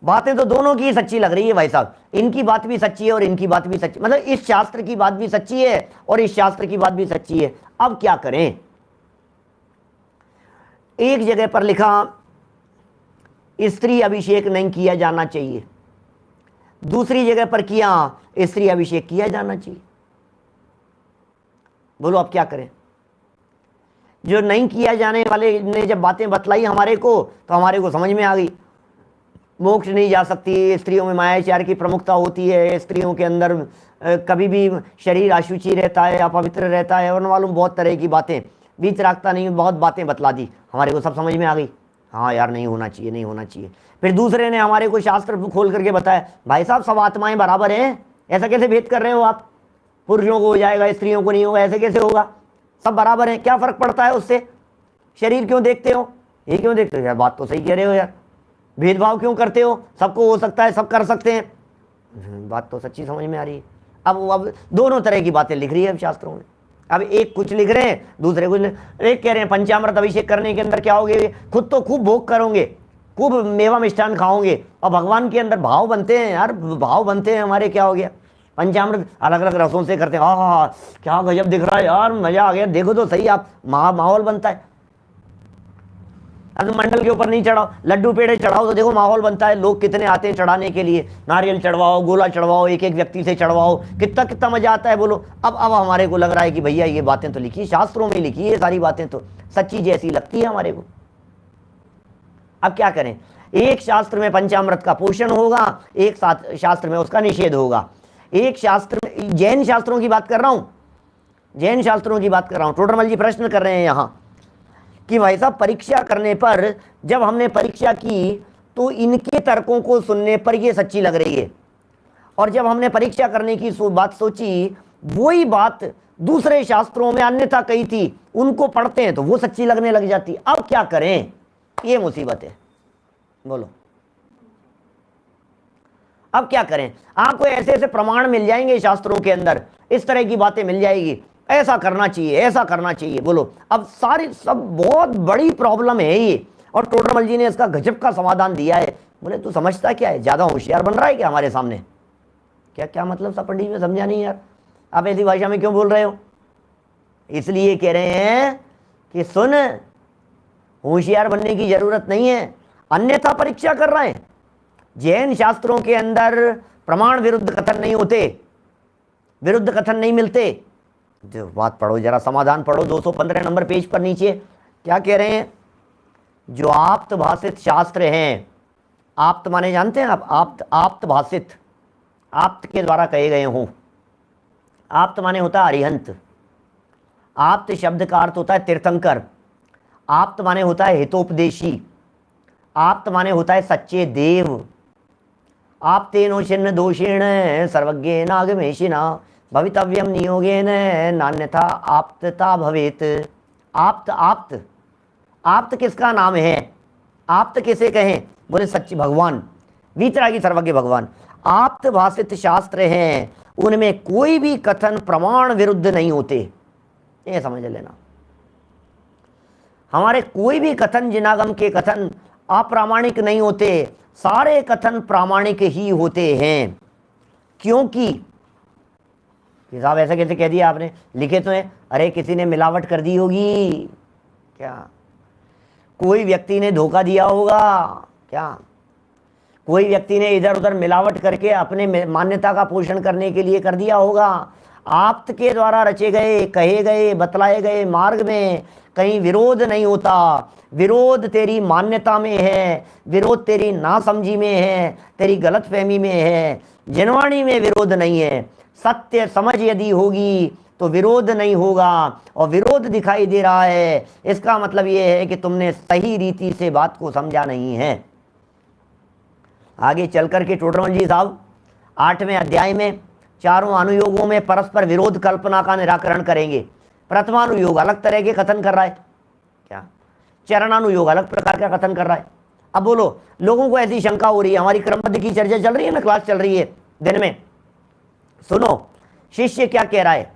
Speaker 1: बातें तो दोनों की सच्ची लग रही है भाई साहब, इनकी बात भी सच्ची है और इनकी बात भी सच्ची, मतलब इस शास्त्र की बात भी सच्ची है और इस शास्त्र की बात भी सच्ची है। अब क्या करें? एक जगह पर लिखा स्त्री अभिषेक नहीं किया जाना चाहिए, दूसरी जगह पर किया स्त्री अभिषेक किया जाना चाहिए। बोलो अब क्या करें? जो नहीं किया जाने वाले ने जब बातें बतलाई हमारे को, तो हमारे को समझ में आ गई। मोक्ष नहीं जा सकती, स्त्रियों में मायाचार की प्रमुखता होती है, स्त्रियों के अंदर कभी भी शरीर अशुचि रहता है, अपवित्र रहता है, और मालूम बहुत तरह की बातें, बीच राखता नहीं, बहुत बातें बतला दी, हमारे को सब समझ में आ गई। हाँ यार नहीं होना चाहिए, नहीं होना चाहिए। फिर दूसरे ने हमारे को शास्त्र खोल करके बताया, भाई साहब सब आत्माएं बराबर हैं, ऐसा कैसे भेद कर रहे हो आप? पुरुषों को हो जाएगा, स्त्रियों को नहीं होगा, ऐसे कैसे होगा? सब बराबर हैं, क्या फर्क पड़ता है उससे? शरीर क्यों देखते हो? ये क्यों देखते हो? यार बात तो सही कह रहे हो यार, भेदभाव क्यों करते हो? सबको हो सकता है, सब कर सकते हैं, बात तो सच्ची समझ में आ रही है। अब दोनों तरह की बातें लिख रही है अब शास्त्रों में। अब एक कुछ लिख रहे हैं, दूसरे कुछ एक कह रहे हैं पंचामृत अभिषेक करने के अंदर क्या होगे, खुद तो खूब भोग करोगे, खूब मेवा मिष्ठान खाओगे, और भगवान के अंदर भाव बनते हैं यार, भाव बनते हैं हमारे। क्या हो गया? पंचामृत अलग अलग रसों से करते हैं, हाँ क्या गजब दिख रहा है यार, मजा आ गया, देखो तो सही आप, माहौल बनता है। अब मंडल के ऊपर नहीं चढ़ाओ, लड्डू पेड़े चढ़ाओ तो देखो माहौल बनता है, लोग कितने आते हैं चढ़ाने के लिए, नारियल चढ़वाओ, गोला चढ़वाओ, एक एक व्यक्ति से चढ़वाओ, कितना कितना मजा आता है। बोलो अब हमारे को लग रहा है कि भैया ये बातें तो लिखी शास्त्रों में लिखी है, सारी बातें तो सच्ची जैसी लगती है हमारे को। अब क्या करें? एक शास्त्र में पंचामृत का पोषण होगा, एक शास्त्र में उसका निषेध होगा। एक शास्त्र में, जैन शास्त्रों की बात कर रहा हूं, जैन शास्त्रों की बात कर रहा हूं। टोडरमल जी प्रश्न कर रहे हैं यहां कि भाई साहब परीक्षा करने पर, जब हमने परीक्षा की तो इनके तर्कों को सुनने पर ये सच्ची लग रही है, और जब हमने परीक्षा करने की बात सोची, वही बात दूसरे शास्त्रों में अन्यथा कही थी, उनको पढ़ते हैं तो वो सच्ची लगने लग जाती। अब क्या करें? ये मुसीबत है। बोलो अब क्या करें? आपको ऐसे ऐसे प्रमाण मिल जाएंगे शास्त्रों के अंदर, इस तरह की बातें मिल जाएगी, ऐसा करना चाहिए, ऐसा करना चाहिए। बोलो अब सारी सब बहुत बड़ी प्रॉब्लम है ये, और टोडरमल जी ने इसका गजब का समाधान दिया है। बोले तू समझता क्या है, ज्यादा होशियार बन रहा है क्या हमारे सामने? क्या क्या मतलब सब पंडित में समझा नहीं यार, आप ऐसी भाषा में क्यों बोल रहे हो? इसलिए कह रहे हैं कि सुन, होशियार बनने की जरूरत नहीं है, अन्यथा परीक्षा कर रहे हैं। जैन शास्त्रों के अंदर प्रमाण विरुद्ध कथन नहीं होते, विरुद्ध कथन नहीं मिलते। जो बात पढ़ो जरा, समाधान पढ़ो 215 नंबर पेज पर नीचे क्या कह रहे हैं? जो आप्त भाषित शास्त्र हैं, आप्त माने जानते हैं आप? आप्त भाषित, आप्त के द्वारा कहे गए हों। आप्त माने होता है अरिहंत, आप्त शब्द का अर्थ होता है तीर्थंकर, आप्त माने होता है हितोपदेशी, आप्त माने होता है सच्चे देव। आप्तेनो छिन्न दोषेण सर्वज्ञ नागमेशिना भवितव्यम नियोगेन नान्यथा आप्तता भवेत। आप्त, आप्त, आप्त किसका नाम है? आप्त किसे कहें? बोले सच्चे भगवान, वीतरागी सर्वज्ञ भगवान। आप्त भाषित शास्त्र हैं, उनमें कोई भी कथन प्रमाण विरुद्ध नहीं होते, ये समझ लेना। हमारे कोई भी कथन, जिनागम के कथन अप्रामाणिक नहीं होते, सारे कथन प्रामाणिक ही होते हैं। क्योंकि साहब ऐसा कैसे कह दिया आपने, लिखे तो हैं, अरे किसी ने मिलावट कर दी होगी क्या? कोई व्यक्ति ने धोखा दिया होगा क्या? कोई व्यक्ति ने इधर उधर मिलावट करके अपने मान्यता का पोषण करने के लिए कर दिया होगा। आप्त के द्वारा रचे गए, कहे गए, बतलाए गए मार्ग में कहीं विरोध नहीं होता। विरोध तेरी मान्यता में है, विरोध तेरी नासमझी में है, तेरी गलतफहमी में है। जिनवाणी में विरोध नहीं है। सत्य समझ यदि होगी तो विरोध नहीं होगा, और विरोध दिखाई दे रहा है, इसका मतलब यह है कि तुमने सही रीति से बात को समझा नहीं है। आगे चल करके टोडरमल जी साहब 8वें अध्याय में चारों अनुयोगों में परस्पर विरोध कल्पना का निराकरण करेंगे। प्रथमानुयोग अलग तरह के कथन कर रहा है, क्या चरणानुयोग अलग प्रकार का कथन कर रहा है। अब बोलो, लोगों को ऐसी शंका हो रही है, हमारी क्रमबद्ध की चर्चा चल रही है ना, क्लास चल रही है दिन में, सुनो शिष्य क्या कह रहा है।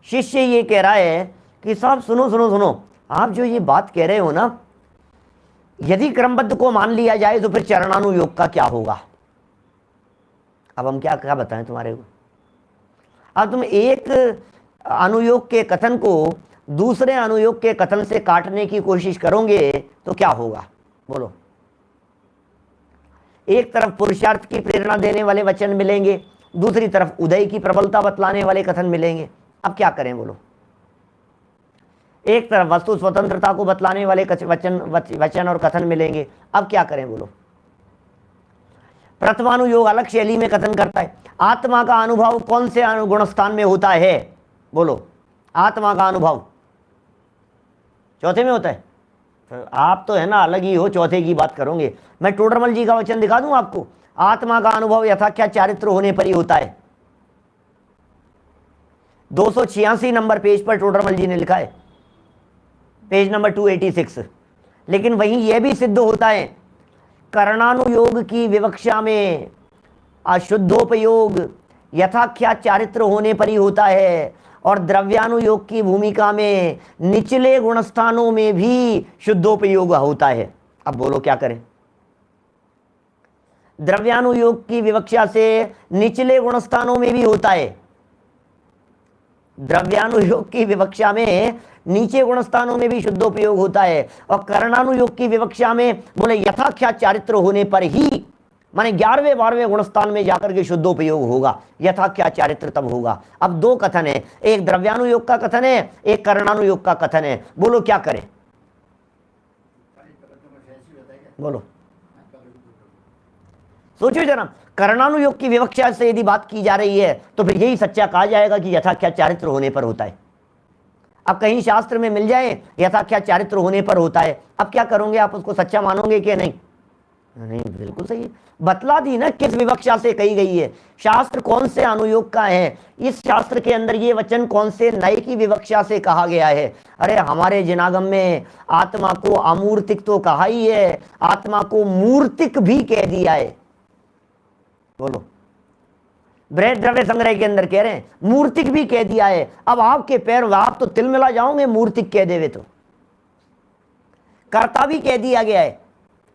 Speaker 1: शिष्य ये कह रहा है कि साहब सुनो सुनो सुनो, आप जो ये बात कह रहे हो ना, यदि क्रमबद्ध को मान लिया जाए तो फिर चरणानुयोग का क्या होगा। अब हम क्या क्या बताएं तुम्हारे को। अब तुम एक अनुयोग के कथन को दूसरे अनुयोग के कथन से काटने की कोशिश करोगे तो क्या होगा बोलो। एक तरफ पुरुषार्थ की प्रेरणा देने वाले वचन मिलेंगे, दूसरी तरफ उदय की प्रबलता बतलाने वाले कथन मिलेंगे। अब क्या करें बोलो। एक तरफ वस्तु स्वतंत्रता को बतलाने वाले वचन और कथन मिलेंगे। अब क्या करें बोलो। प्रथमानुयोग अलग शैली में कथन करता है। आत्मा का अनुभव कौन से गुणस्थान में होता है बोलो। आत्मा का अनुभव चौथे में होता है। तो आप तो है ना अलग ही हो, चौथे की बात करोगे। मैं टोडरमल जी का वचन दिखा दूं आपको। आत्मा का अनुभव यथाख्या चारित्र होने पर ही होता है। 286 नंबर पेज पर टोडरमल जी ने लिखा है, पेज नंबर 286। लेकिन वहीं यह भी सिद्ध होता है, कर्णानुयोग की विवक्षा में अशुद्धोपयोग यथाख्या चारित्र होने पर ही होता है, और द्रव्यानुयोग की भूमिका में निचले गुणस्थानों में भी शुद्धोपयोग होता है। अब बोलो क्या करें। द्रव्यानुयोग की विवक्षा से निचले गुणस्थानों में भी होता है, द्रव्यानुयोग की विवक्षा में नीचे गुणस्थानों में भी शुद्धोपयोग होता है, और कर्णानुयोग की विवक्षा में बोले यथाख्या चारित्र होने पर ही, माने 11वें 12वें गुणस्थान में जाकर के शुद्धोपयोग होगा, यथाख्या चारित्र तब होगा। अब दो कथन है, एक द्रव्यानुयोग का कथन है, एक कर्णानुयोग का कथन है। बोलो क्या करें बोलो। सोचो जरा, कर्णानुयोग की विवक्षा से यदि बात की जा रही है तो फिर यही सच्चा कहा जाएगा कि यथाख्या चारित्र होने पर होता है। अब कहीं शास्त्र में मिल जाए यथाख्या चारित्र होने पर होता है, अब क्या करोगे आप, उसको सच्चा मानोगे कि नहीं। नहीं, बिल्कुल सही बतला दी ना किस विवक्षा से कही गई है, शास्त्र कौन से अनुयोग का है, इस शास्त्र के अंदर ये वचन कौन से नए की विवक्षा से कहा गया है। अरे हमारे जिनागम में आत्मा को अमूर्तिक तो कहा ही है, आत्मा को मूर्तिक भी कह दिया है। बोलो, बृहद द्रव्य संग्रह के अंदर कह रहे हैं मूर्तिक भी कह दिया है। अब आपके पैर, आप तो तिलमिला जाओगे मूर्तिक कह देवे तो। कर्ता भी कह दिया गया है,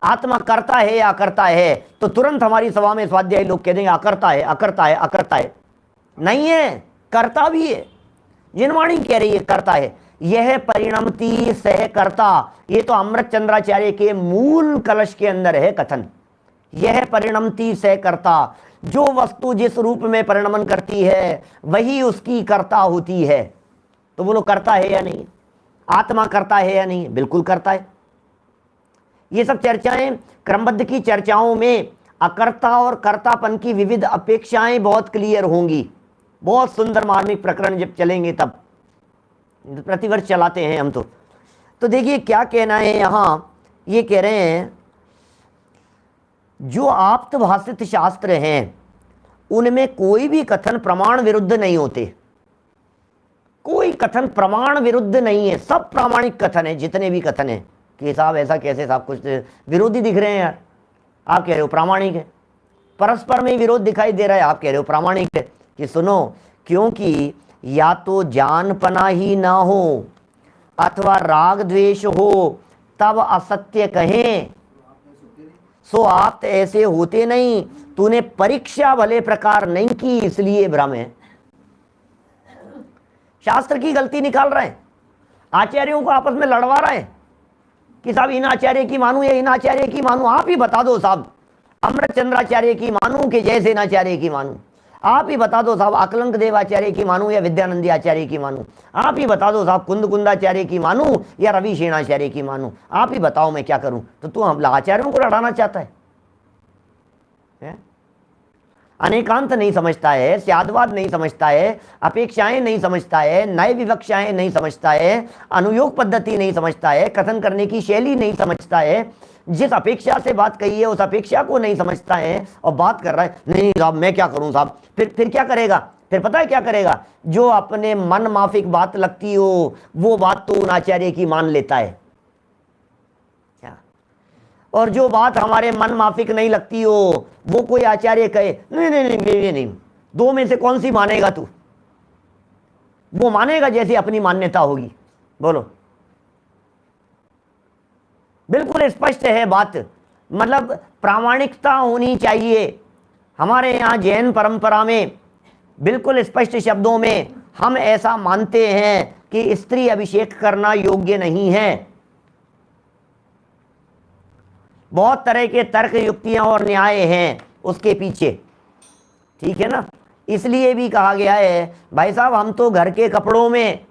Speaker 1: आत्मा करता है या अकर्ता है, तो तुरंत हमारी सभा में स्वाध्यायी लोग कह देंगे अकर्ता है अकर्ता है अकर्ता है। नहीं है, कर्ता भी है। जिनवाणी कह रही है करता है। यह परिणमति सहकर्ता, ये तो अमृत चंद्राचार्य के मूल कलश के अंदर है कथन। यह परिणमति सहकर्ता, जो वस्तु जिस रूप में परिणमन करती है वही उसकी कर्ता होती है। तो बोलो करता है या नहीं, आत्मा करता है या नहीं, बिल्कुल करता है। ये सब चर्चाएं क्रमबद्ध की चर्चाओं में अकर्ता और कर्तापन की विविध अपेक्षाएं बहुत क्लियर होंगी। बहुत सुंदर मार्मिक प्रकरण जब चलेंगे तब, प्रतिवर्ष चलाते हैं हम तो देखिए क्या कहना है यहाँ। ये कह रहे हैं जो आप्त भाषित शास्त्र हैं उनमें कोई भी कथन प्रमाण विरुद्ध नहीं होते। कोई कथन प्रमाण विरुद्ध नहीं है, सब प्रामाणिक कथन है। जितने भी कथन है कि साहब ऐसा कैसे, साहब कुछ विरोधी दिख रहे हैं यार, आप कह रहे हो प्रामाणिक है। परस्पर में विरोध दिखाई दे रहा है, आप कह रहे हो प्रामाणिक है। कि सुनो, क्योंकि या तो जानपना ही ना हो अथवा राग द्वेष हो तब असत्य कहें, सो आप ऐसे होते नहीं। तूने परीक्षा भले प्रकार नहीं की इसलिए भ्रम है। शास्त्र की गलती निकाल रहे हैं, आचार्यों को आपस में लड़वा रहे हैं कि साहब इन आचार्य की मानू या इन आचार्य की मानू। आप ही बता दो साहब, अमृत चंद्राचार्य की मानू कि जयसेन आचार्य की मानू। आप ही बता दो साहब, अकलंक देव आचार्य की मानू या विद्यानंदी आचार्य की मानू। आप ही बता दो साहब, कुंद कुंदाचार्य की मानू या रवि सेनाचार्य की मानू। आप ही बताओ मैं क्या करूं। तो तू हम आचार्यों को लड़ाना चाहता है? अनेकांत नहीं समझता है, स्यादवाद नहीं समझता है, अपेक्षाएं नहीं समझता है, नए विवक्षाएं नहीं समझता है, अनुयोग पद्धति नहीं समझता है, कथन करने की शैली नहीं समझता है, जिस अपेक्षा से बात कही है उस अपेक्षा को नहीं समझता है और बात कर रहा है नहीं साहब मैं क्या करूं साहब। फिर क्या करेगा? फिर पता है क्या करेगा? जो अपने मन माफिक बात लगती हो वो बात तो उन आचार्य की मान लेता है क्या, और जो बात हमारे मन माफिक नहीं लगती हो वो कोई आचार्य कहे नहीं नहीं नहीं ये नहीं, दो में से कौन सी मानेगा तू? वो मानेगा जैसी अपनी मान्यता होगी। बोलो, बिल्कुल स्पष्ट है बात, मतलब प्रामाणिकता होनी चाहिए। हमारे यहाँ जैन परंपरा में बिल्कुल स्पष्ट शब्दों में हम ऐसा मानते हैं कि स्त्री अभिषेक करना योग्य नहीं है। बहुत तरह के तर्क युक्तियां और न्याय हैं उसके पीछे, ठीक है ना। इसलिए भी कहा गया है भाई साहब हम तो घर के कपड़ों में,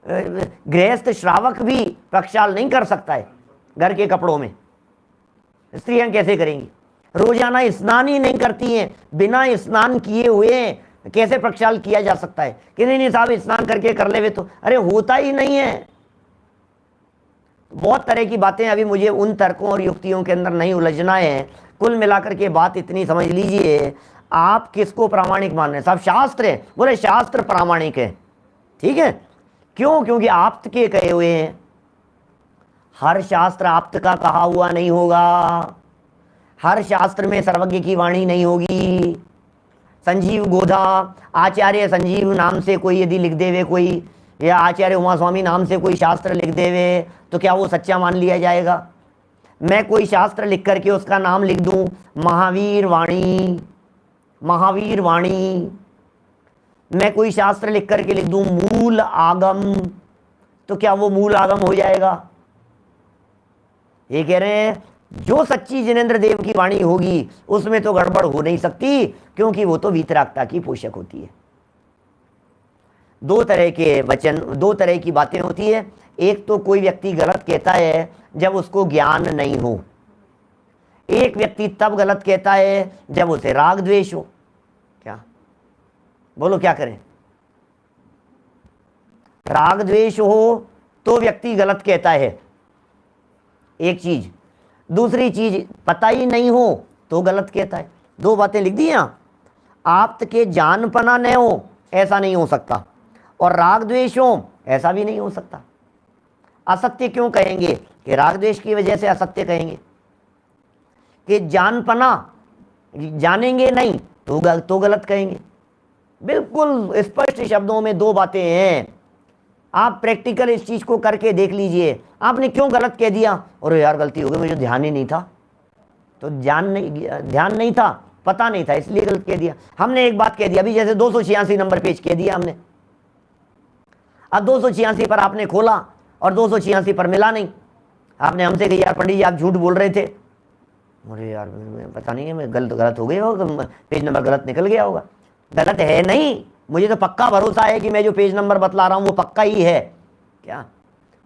Speaker 1: गृहस्थ श्रावक भी प्रक्षाल नहीं कर सकता है घर के कपड़ों में, स्त्रियां कैसे करेंगी? रोजाना स्नान ही नहीं करती हैं, बिना स्नान किए हुए कैसे प्रक्षाल किया जा सकता है? कि नहीं नहीं साहब स्नान करके कर ले तो, अरे होता ही नहीं है। बहुत तरह की बातें, अभी मुझे उन तर्कों और युक्तियों के अंदर नहीं उलझना है। कुल मिलाकर के बात इतनी समझ लीजिए, आप किसको प्रामाणिक मान रहे हैं? साहब शास्त्र है, बोले शास्त्र प्रामाणिक है, ठीक है। क्यों? क्योंकि आप्त के कहे हुए हैं। हर शास्त्र आप्त का कहा हुआ नहीं होगा, हर शास्त्र में सर्वज्ञ की वाणी नहीं होगी। संजीव गोधा, आचार्य संजीव नाम से कोई यदि लिख देवे कोई, या आचार्य उमा स्वामी नाम से कोई शास्त्र लिख देवे तो क्या वो सच्चा मान लिया जाएगा? मैं कोई शास्त्र लिख करके उसका नाम लिख दूं महावीर वाणी, महावीर वाणी, मैं कोई शास्त्र लिख करके लिख दूं मूल आगम, तो क्या वो मूल आगम हो जाएगा? ये कह रहे हैं जो सच्ची जिनेंद्र देव की वाणी होगी उसमें तो गड़बड़ हो नहीं सकती, क्योंकि वो तो वीतरागता की पोषक होती है। दो तरह के वचन, दो तरह की बातें होती है। एक तो कोई व्यक्ति गलत कहता है जब उसको ज्ञान नहीं हो, एक व्यक्ति तब गलत कहता है जब उसे राग द्वेष हो। क्या बोलो, क्या करें? राग द्वेष हो तो व्यक्ति गलत कहता है, एक चीज। दूसरी चीज पता ही नहीं हो तो गलत कहता है। दो बातें लिख दी यहां। आप्त के जानपना न हो ऐसा नहीं हो सकता, और राग द्वेष हो ऐसा भी नहीं हो सकता। असत्य क्यों कहेंगे? कि राग द्वेष की वजह से असत्य कहेंगे। कि जानपना, जानेंगे नहीं तो गलत कहेंगे। बिल्कुल स्पष्ट शब्दों में दो बातें हैं। आप प्रैक्टिकल इस चीज को करके देख लीजिए। आपने क्यों गलत कह दिया? अरे यार गलती हो गई, मुझे ध्यान ही नहीं था। तो ध्यान नहीं था, पता नहीं था, इसलिए गलत कह दिया। हमने एक बात कह दी, अभी जैसे 286 नंबर पेज कह दिया हमने। अब 286 पर आपने खोला और 286 पर मिला नहीं। आपने हमसे कही यार पंडित जी आप झूठ बोल रहे थे। अरे यार पता नहीं है, मैं गलत हो गई होगा, पेज नंबर गलत निकल गया होगा। गलत है नहीं, मुझे तो पक्का भरोसा है कि मैं जो पेज नंबर बतला रहा हूं वो पक्का ही है। क्या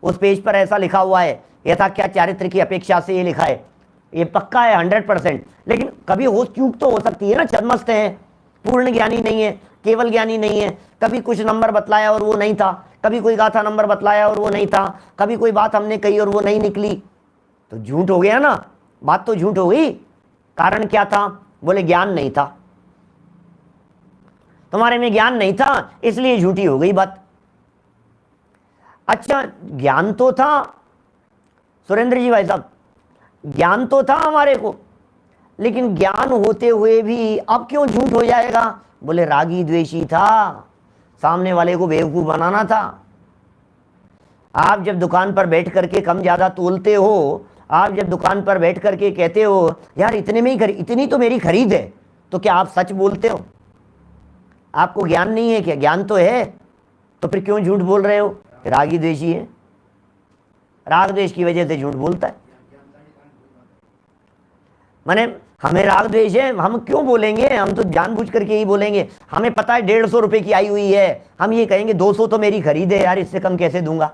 Speaker 1: उस पेज पर ऐसा लिखा हुआ है, यथा क्या चारित्र की अपेक्षा से ये लिखा है, ये पक्का है 100%। लेकिन कभी हो चूक तो हो सकती है ना, छदमस्त है, पूर्ण ज्ञानी नहीं है, केवल ज्ञानी नहीं है। कभी कुछ नंबर बतलाया और वो नहीं था, कभी कोई गाथा नंबर बतलाया और वो नहीं था, कभी कोई बात हमने कही और वो नहीं निकली, तो झूठ हो गया ना, बात तो झूठ हो गई। कारण क्या था? बोले ज्ञान नहीं था, तुम्हारे में ज्ञान नहीं था इसलिए झूठी हो गई बात। अच्छा ज्ञान तो था सुरेंद्र जी भाई साहब, ज्ञान तो था हमारे को, लेकिन ज्ञान होते हुए भी अब क्यों झूठ हो जाएगा? बोले रागी द्वेषी था, सामने वाले को बेवकूफ बनाना था। आप जब दुकान पर बैठ करके कम ज्यादा तोलते हो, आप जब दुकान पर बैठ करके कहते हो यार इतने में ही इतनी तो मेरी खरीद है, तो क्या आप सच बोलते हो? आपको ज्ञान नहीं है क्या? ज्ञान तो है, तो फिर क्यों झूठ बोल रहे हो? रागी द्वेषी है, राग द्वेष की वजह से झूठ बोलता है। माने हमें राग द्वेष है, हम क्यों बोलेंगे? हम तो जानबूझ करके ही बोलेंगे। हमें पता है 150 रुपए की आई हुई है, हम ये कहेंगे 200 तो मेरी खरीद है यार, इससे कम कैसे दूंगा?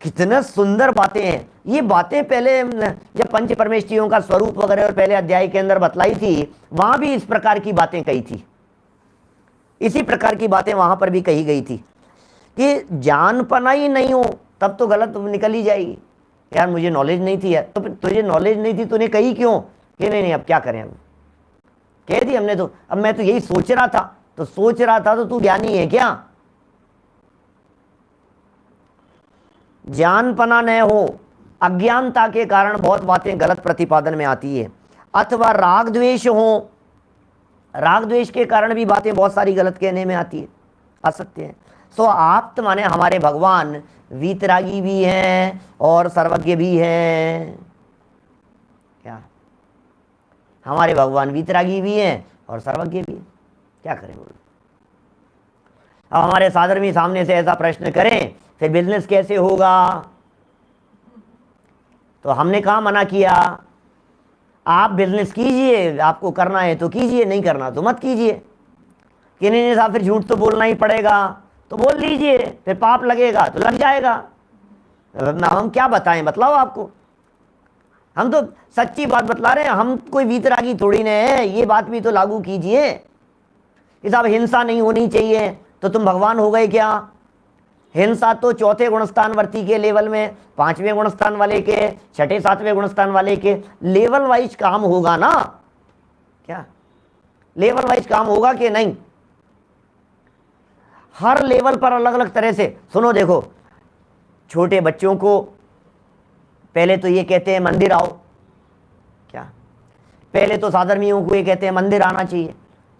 Speaker 1: कितना सुंदर बातें हैं ये। बातें पहले जब पंच परमेष्ठियों का स्वरूप वगैरह और पहले अध्याय के अंदर बतलाई थी, वहां भी इस प्रकार की बातें कही थी, इसी प्रकार की बातें वहां पर भी कही गई थी कि जानपना ही नहीं हो तब तो गलत निकल ही जाएगी। यार मुझे नॉलेज नहीं थी यार, तो तुझे नॉलेज नहीं थी तूने कही क्यों कि नहीं अब क्या करें, अब कह दी हमने तो, अब मैं तो यही सोच रहा था, तो सोच रहा था तो तू ज्ञानी है क्या? जानपना न हो, अज्ञानता के कारण बहुत बातें गलत प्रतिपादन में आती है, अथवा राग द्वेष हो, राग द्वेष के कारण भी बातें बहुत सारी गलत कहने में आती है, आ सकते हैं। सो आप्त माने हमारे भगवान वीतरागी भी हैं और सर्वज्ञ भी हैं। क्या हमारे भगवान वीतरागी भी हैं और सर्वज्ञ भी हैं, क्या करें बोलो। अब हमारे साधर्मी सामने से ऐसा प्रश्न करें फिर बिजनेस कैसे होगा, तो हमने कहाँ मना किया? आप बिजनेस कीजिए, आपको करना है तो कीजिए, नहीं करना तो मत कीजिए। कि नहीं साहब फिर झूठ तो बोलना ही पड़ेगा, तो बोल लीजिए, फिर पाप लगेगा तो लग जाएगा। हम क्या बताएं, बतलाओ आपको, हम तो सच्ची बात बतला रहे हैं, हम कोई वीतरागी थोड़ी न है। ये बात भी तो लागू कीजिए कि साहब हिंसा नहीं होनी चाहिए, तो तुम भगवान हो गए क्या? हिंसा तो चौथे गुणस्थान वर्ती के लेवल में, पांचवें गुणस्थान वाले के, छठे सातवें गुणस्थान वाले के लेवल वाइज काम होगा ना, क्या लेवल वाइज काम होगा कि नहीं? हर लेवल पर अलग अलग तरह से। सुनो देखो, छोटे बच्चों को पहले तो ये कहते हैं मंदिर आओ, क्या पहले तो साधर्मियों को ये कहते हैं मंदिर आना चाहिए,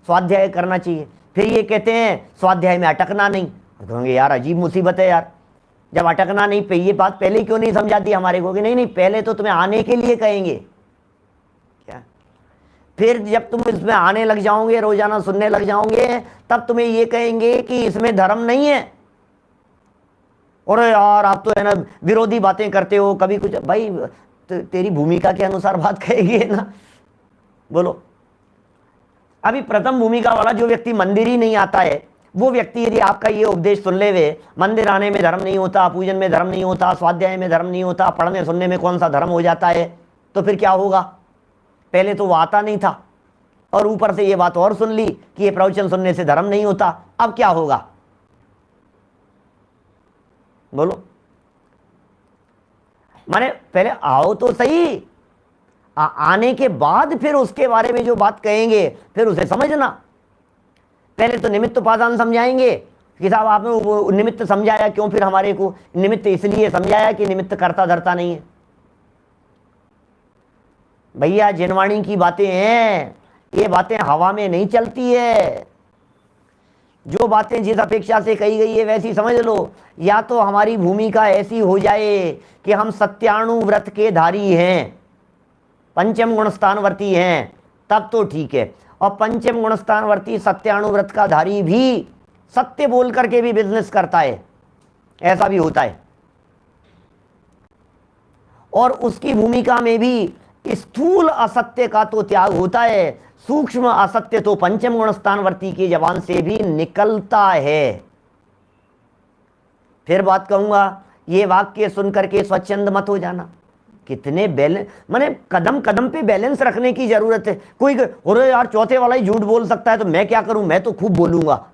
Speaker 1: स्वाध्याय करना चाहिए, फिर ये कहते हैं स्वाध्याय में अटकना नहीं। कहोगे यार अजीब मुसीबत है यार, जब अटकना नहीं पे ये बात पहले क्यों नहीं समझा दी हमारे को कि नहीं नहीं पहले तो तुम्हें आने के लिए कहेंगे, क्या फिर जब तुम इसमें आने लग जाओगे, रोजाना सुनने लग जाओगे, तब तुम्हें ये कहेंगे कि इसमें धर्म नहीं है। और यार आप तो है ना विरोधी बातें करते हो, कभी कुछ। भाई तेरी भूमिका के अनुसार बात कहेंगे ना, बोलो। अभी प्रथम भूमिका वाला जो व्यक्ति मंदिर ही नहीं आता है, वो व्यक्ति यदि आपका ये उपदेश सुन ले वे, मंदिर आने में धर्म नहीं होता, पूजन में धर्म नहीं होता, स्वाध्याय में धर्म नहीं होता, पढ़ने सुनने में कौन सा धर्म हो जाता है, तो फिर क्या होगा? पहले तो वो आता नहीं था और ऊपर से ये बात और सुन ली कि ये प्रवचन सुनने से धर्म नहीं होता, अब क्या होगा बोलो? माने पहले आओ तो सही, आने के बाद फिर उसके बारे में जो बात कहेंगे फिर उसे समझना। पहले तो निमित्त उपादान समझाएंगे कि साहब आपने वो निमित्त समझाया क्यों, फिर हमारे को निमित्त इसलिए समझाया कि निमित्त करता धरता नहीं है। भैया जिनवाणी की बातें हैं, ये बातें हवा में नहीं चलती है। जो बातें जिस अपेक्षा से कही गई है वैसी समझ लो, या तो हमारी भूमिका ऐसी हो जाए कि हम सत्याणु व्रत के धारी हैं, पंचम गुणस्थानवर्ती हैं, तब तो ठीक है। और पंचम गुणस्थानवर्ती सत्याणु व्रत का धारी भी सत्य बोल करके भी बिजनेस करता है, ऐसा भी होता है। और उसकी भूमिका में भी स्थूल असत्य का तो त्याग होता है, सूक्ष्म असत्य तो पंचम गुणस्थानवर्ती की जबान से भी निकलता है। फिर बात कहूंगा, ये वाक्य सुन करके स्वच्छंद मत हो जाना। कितने बैलेंस, माने कदम कदम पे बैलेंस रखने की जरूरत है। कोई अरे यार चौथे वाला ही झूठ बोल सकता है तो मैं क्या करूं, मैं तो खूब बोलूंगा,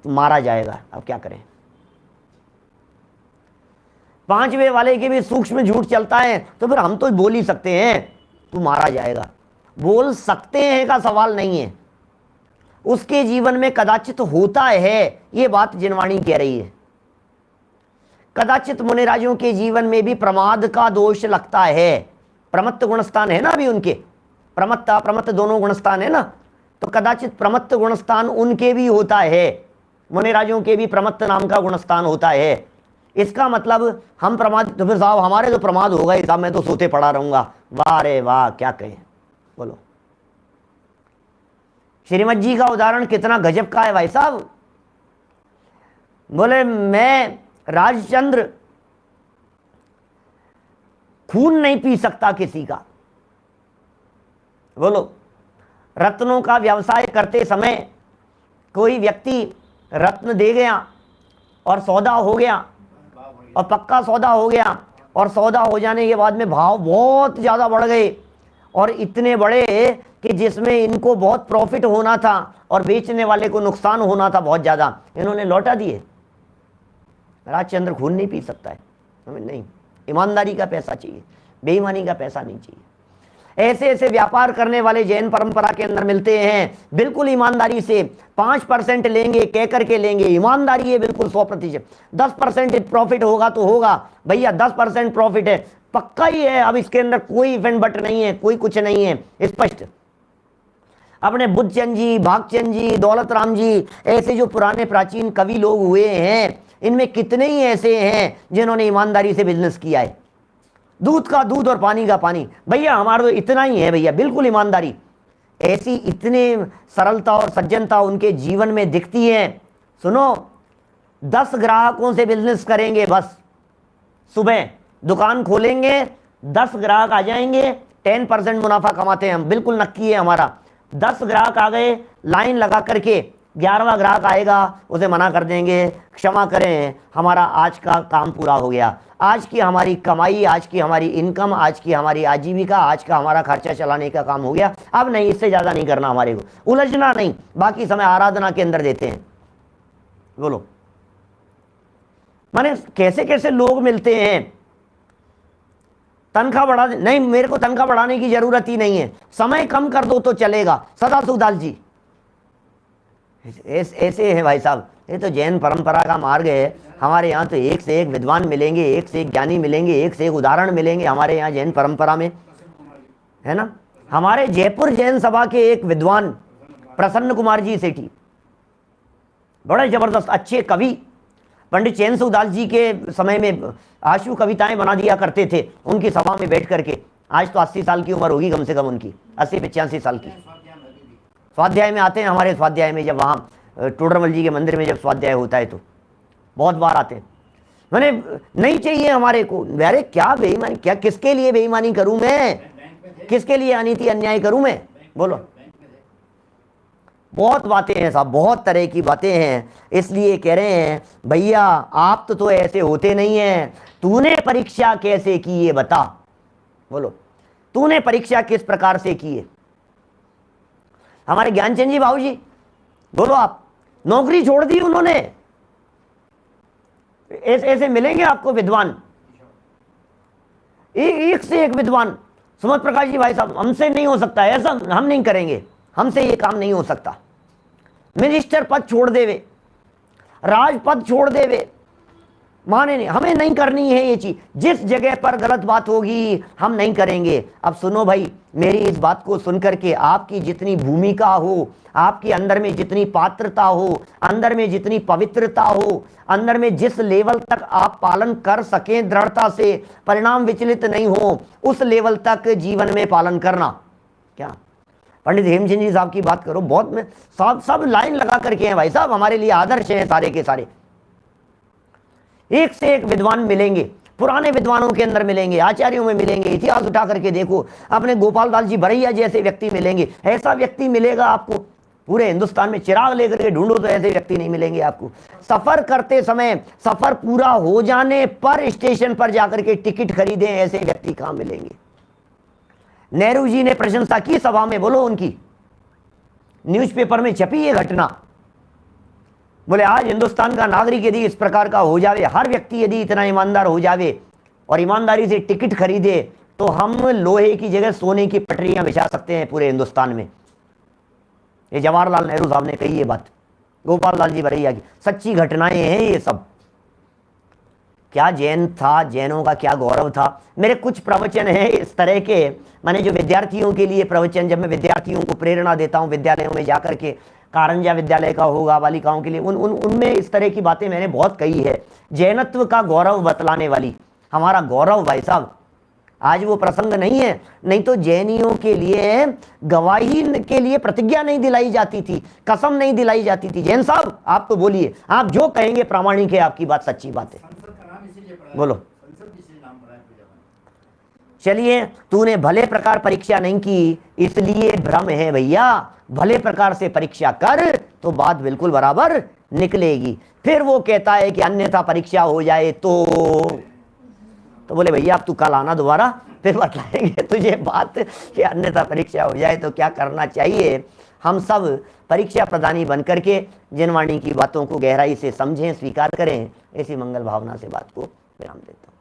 Speaker 1: मारा जाएगा, अब क्या करें। पांचवे वाले के भी सूक्ष्म झूठ चलता है तो फिर हम तो बोल ही सकते हैं, तू मारा जाएगा। बोल सकते हैं का सवाल नहीं है, उसके जीवन में कदाचित होता है, ये बात जिनवाणी कह रही है। कदाचित मुनिराजों के जीवन में भी प्रमाद का दोष लगता है। प्रमत्त गुणस्थान है ना अभी उनके, प्रमत्त अप्रमत्त दोनों गुणस्थान है ना, तो कदाचित प्रमत्त गुणस्थान उनके भी होता है, मुनिराजों के भी प्रमत्त नाम का गुणस्थान होता है। इसका मतलब हम प्रमाद, तो फिर साहब हमारे तो प्रमाद होगा ही साहब, मैं तो सोते पड़ा रहूंगा। वाह रे वाह, क्या कहें बोलो। श्रीमद जी का उदाहरण कितना गजब का है भाई साहब। बोले मैं राजचंद्र खून नहीं पी सकता किसी का, बोलो। रत्नों का व्यवसाय करते समय कोई व्यक्ति रत्न दे गया और सौदा हो गया और पक्का सौदा हो गया, और सौदा हो जाने के बाद में भाव बहुत ज़्यादा बढ़ गए, और इतने बड़े कि जिसमें इनको बहुत प्रॉफिट होना था और बेचने वाले को नुकसान होना था बहुत ज़्यादा, इन्होंने लौटा दिए। राजचंद्र खून नहीं पी सकता है, हमें नहीं, ईमानदारी का पैसा चाहिए, बेईमानी का पैसा नहीं चाहिए। ऐसे ऐसे व्यापार करने वाले जैन परंपरा के अंदर मिलते हैं, बिल्कुल ईमानदारी से 5% लेंगे, कह करके लेंगे, ईमानदारी है बिल्कुल 100%। 10% प्रॉफिट होगा तो होगा भैया, 10% प्रॉफिट है, पक्का ही है, अब इसके अंदर कोई इवेंट बट नहीं है, कोई कुछ नहीं है, स्पष्ट। अपने बुद्धचंद जी, भागचंद जी, दौलत राम जी, ऐसे जो पुराने प्राचीन कवि लोग हुए हैं, इनमें कितने ही ऐसे हैं जिन्होंने ईमानदारी से बिजनेस किया है। दूध का दूध और पानी का पानी, भैया हमारा तो इतना ही है भैया, बिल्कुल ईमानदारी। ऐसी इतने सरलता और सज्जनता उनके जीवन में दिखती है। सुनो, 10 ग्राहकों से बिजनेस करेंगे बस, सुबह दुकान खोलेंगे, 10 ग्राहक आ जाएंगे, 10% मुनाफा कमाते हैं हम, बिल्कुल नक्की है हमारा। 10 ग्राहक आ गए, लाइन लगा करके 11वां ग्राहक आएगा, उसे मना कर देंगे, क्षमा करें, हमारा आज का काम पूरा हो गया, आज की हमारी कमाई, आज की हमारी इनकम, आज की हमारी आजीविका, आज का हमारा खर्चा चलाने का काम हो गया, अब नहीं, इससे ज़्यादा नहीं करना हमारे को, उलझना नहीं, बाकी समय आराधना के अंदर देते हैं। बोलो, माने कैसे कैसे लोग मिलते हैं। तनख्वाह बढ़ा दे, नहीं मेरे को तनख्वाह बढ़ाने की जरूरत ही नहीं है, समय कम कर दो तो चलेगा, सदाशिवदास जी ऐसे हैं भाई साहब। ये तो जैन परंपरा का मार्ग है। हमारे यहाँ तो एक से एक विद्वान मिलेंगे, एक से एक ज्ञानी मिलेंगे, एक से एक उदाहरण मिलेंगे हमारे यहाँ जैन परंपरा में, है ना। हमारे जयपुर जैन सभा के एक विद्वान प्रसन्न कुमार जी सेठी, बड़े जबरदस्त अच्छे कवि, पंडित चैन सुदास जी के समय में आशु कविताएं बना दिया करते थे उनकी सभा में बैठ करके। आज तो 80 साल की उम्र होगी कम से कम उनकी, 80-85 साल की। स्वाध्याय में आते हैं हमारे स्वाध्याय में, जब वहाँ टोडरमल जी के मंदिर में जब स्वाध्याय होता है तो बहुत बार आते हैं। मैंने नहीं चाहिए हमारे को, अरे क्या बेईमानी, क्या किसके लिए बेईमानी करूं मैं, किसके लिए अनीति अन्याय करूं मैं, बोलो। बहुत बातें हैं साहब, बहुत तरह की बातें हैं। इसलिए कह रहे हैं भैया आप तो ऐसे होते नहीं हैं, तूने परीक्षा कैसे की ये बता, बोलो तूने परीक्षा किस प्रकार से की है। हमारे ज्ञानचंद जी बाबू जी, बोलो आप, नौकरी छोड़ दी उन्होंने, ऐसे मिलेंगे आपको विद्वान, एक से एक विद्वान। सुमत प्रकाश जी भाई साहब, हमसे नहीं हो सकता ऐसा, हम नहीं करेंगे, हमसे ये काम नहीं हो सकता। मिनिस्टर पद छोड़ देवे, राजपद छोड़ देवे, माने नहीं, हमें नहीं करनी है ये चीज, जिस जगह पर गलत बात होगी हम नहीं करेंगे। अब सुनो भाई, मेरी इस बात को सुनकर के आपकी जितनी भूमिका हो, आपके अंदर में जितनी पात्रता हो, अंदर में जितनी पवित्रता हो, अंदर में जिस लेवल तक आप पालन कर सकें दृढ़ता से, परिणाम विचलित नहीं हो, उस लेवल तक जीवन में पालन करना। क्या पंडित हेमचंद जी साहब की बात करो, बहुत में सब लाइन लगा करके हैं भाई साहब, हमारे लिए आदर्श हैं सारे के सारे। एक से एक विद्वान मिलेंगे, पुराने विद्वानों के अंदर मिलेंगे, आचार्यों में मिलेंगे, इतिहास उठा करके देखो, अपने गोपाल दास जी भरैया जैसे व्यक्ति मिलेंगे। ऐसा व्यक्ति मिलेगा आपको पूरे हिंदुस्तान में, चिराग लेकर के ढूंढो तो ऐसे व्यक्ति नहीं मिलेंगे आपको। सफर करते समय, सफर पूरा हो जाने पर स्टेशन पर जाकर के टिकट खरीदें, ऐसे व्यक्ति कहां मिलेंगे। नेहरू जी ने प्रशंसा की सभा में, बोलो उनकी, न्यूज़पेपर में छपी ये घटना। बोले आज हिंदुस्तान का नागरिक यदि इस प्रकार का हो जावे, हर व्यक्ति यदि इतना ईमानदार हो जावे और ईमानदारी से टिकट खरीदे, तो हम लोहे की जगह सोने की पटरियां बिछा सकते हैं पूरे हिंदुस्तान में। ये जवाहरलाल नेहरू साहब ने कही ये बात, गोपाल दास जी भरैया की सच्ची घटनाएं हैं ये सब। क्या जैन था, जैनों का क्या गौरव था। मेरे कुछ प्रवचन हैं इस तरह के, मैंने जो विद्यार्थियों के लिए प्रवचन, जब मैं विद्यार्थियों को प्रेरणा देता हूँ विद्यालयों में जाकर के, कारंजा विद्यालय का होगा, बालिकाओं के लिए, उनमें इस तरह की बातें मैंने बहुत कही है, जैनत्व का गौरव बतलाने वाली। हमारा गौरव भाई साहब, आज वो प्रसंग नहीं है, नहीं तो जैनियों के लिए गवाही के लिए प्रतिज्ञा नहीं दिलाई जाती थी, कसम नहीं दिलाई जाती थी। जैन साहब आप तो बोलिए, आप जो कहेंगे प्रामाणिक है, आपकी बात सच्ची बात है, बोलो। चलिए, तूने भले प्रकार परीक्षा नहीं की इसलिए भ्रम है भैया, भले प्रकार से परीक्षा कर तो बात बिल्कुल बराबर निकलेगी। फिर वो कहता है कि अन्यथा परीक्षा हो जाए तो बोले भैया अब तू कल आना दोबारा, फिर बतलाएंगे तुझे बात कि अन्यथा परीक्षा हो जाए तो क्या करना चाहिए। हम सब परीक्षा प्रदानी बन करके जिनवाणी की बातों को गहराई से समझें, स्वीकार करें। ऐसी मंगल भावना से बात को विराम देता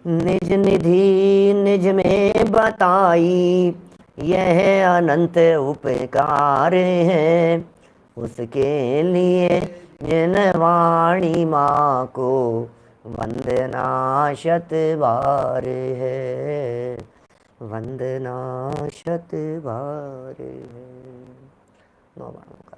Speaker 1: हूँ। निज निधि निज में बताई यह अनंत उपकार है, उसके लिए जिनवाणी माँ को वंदना शत बार है, वंदना शत बार है। 9 बार का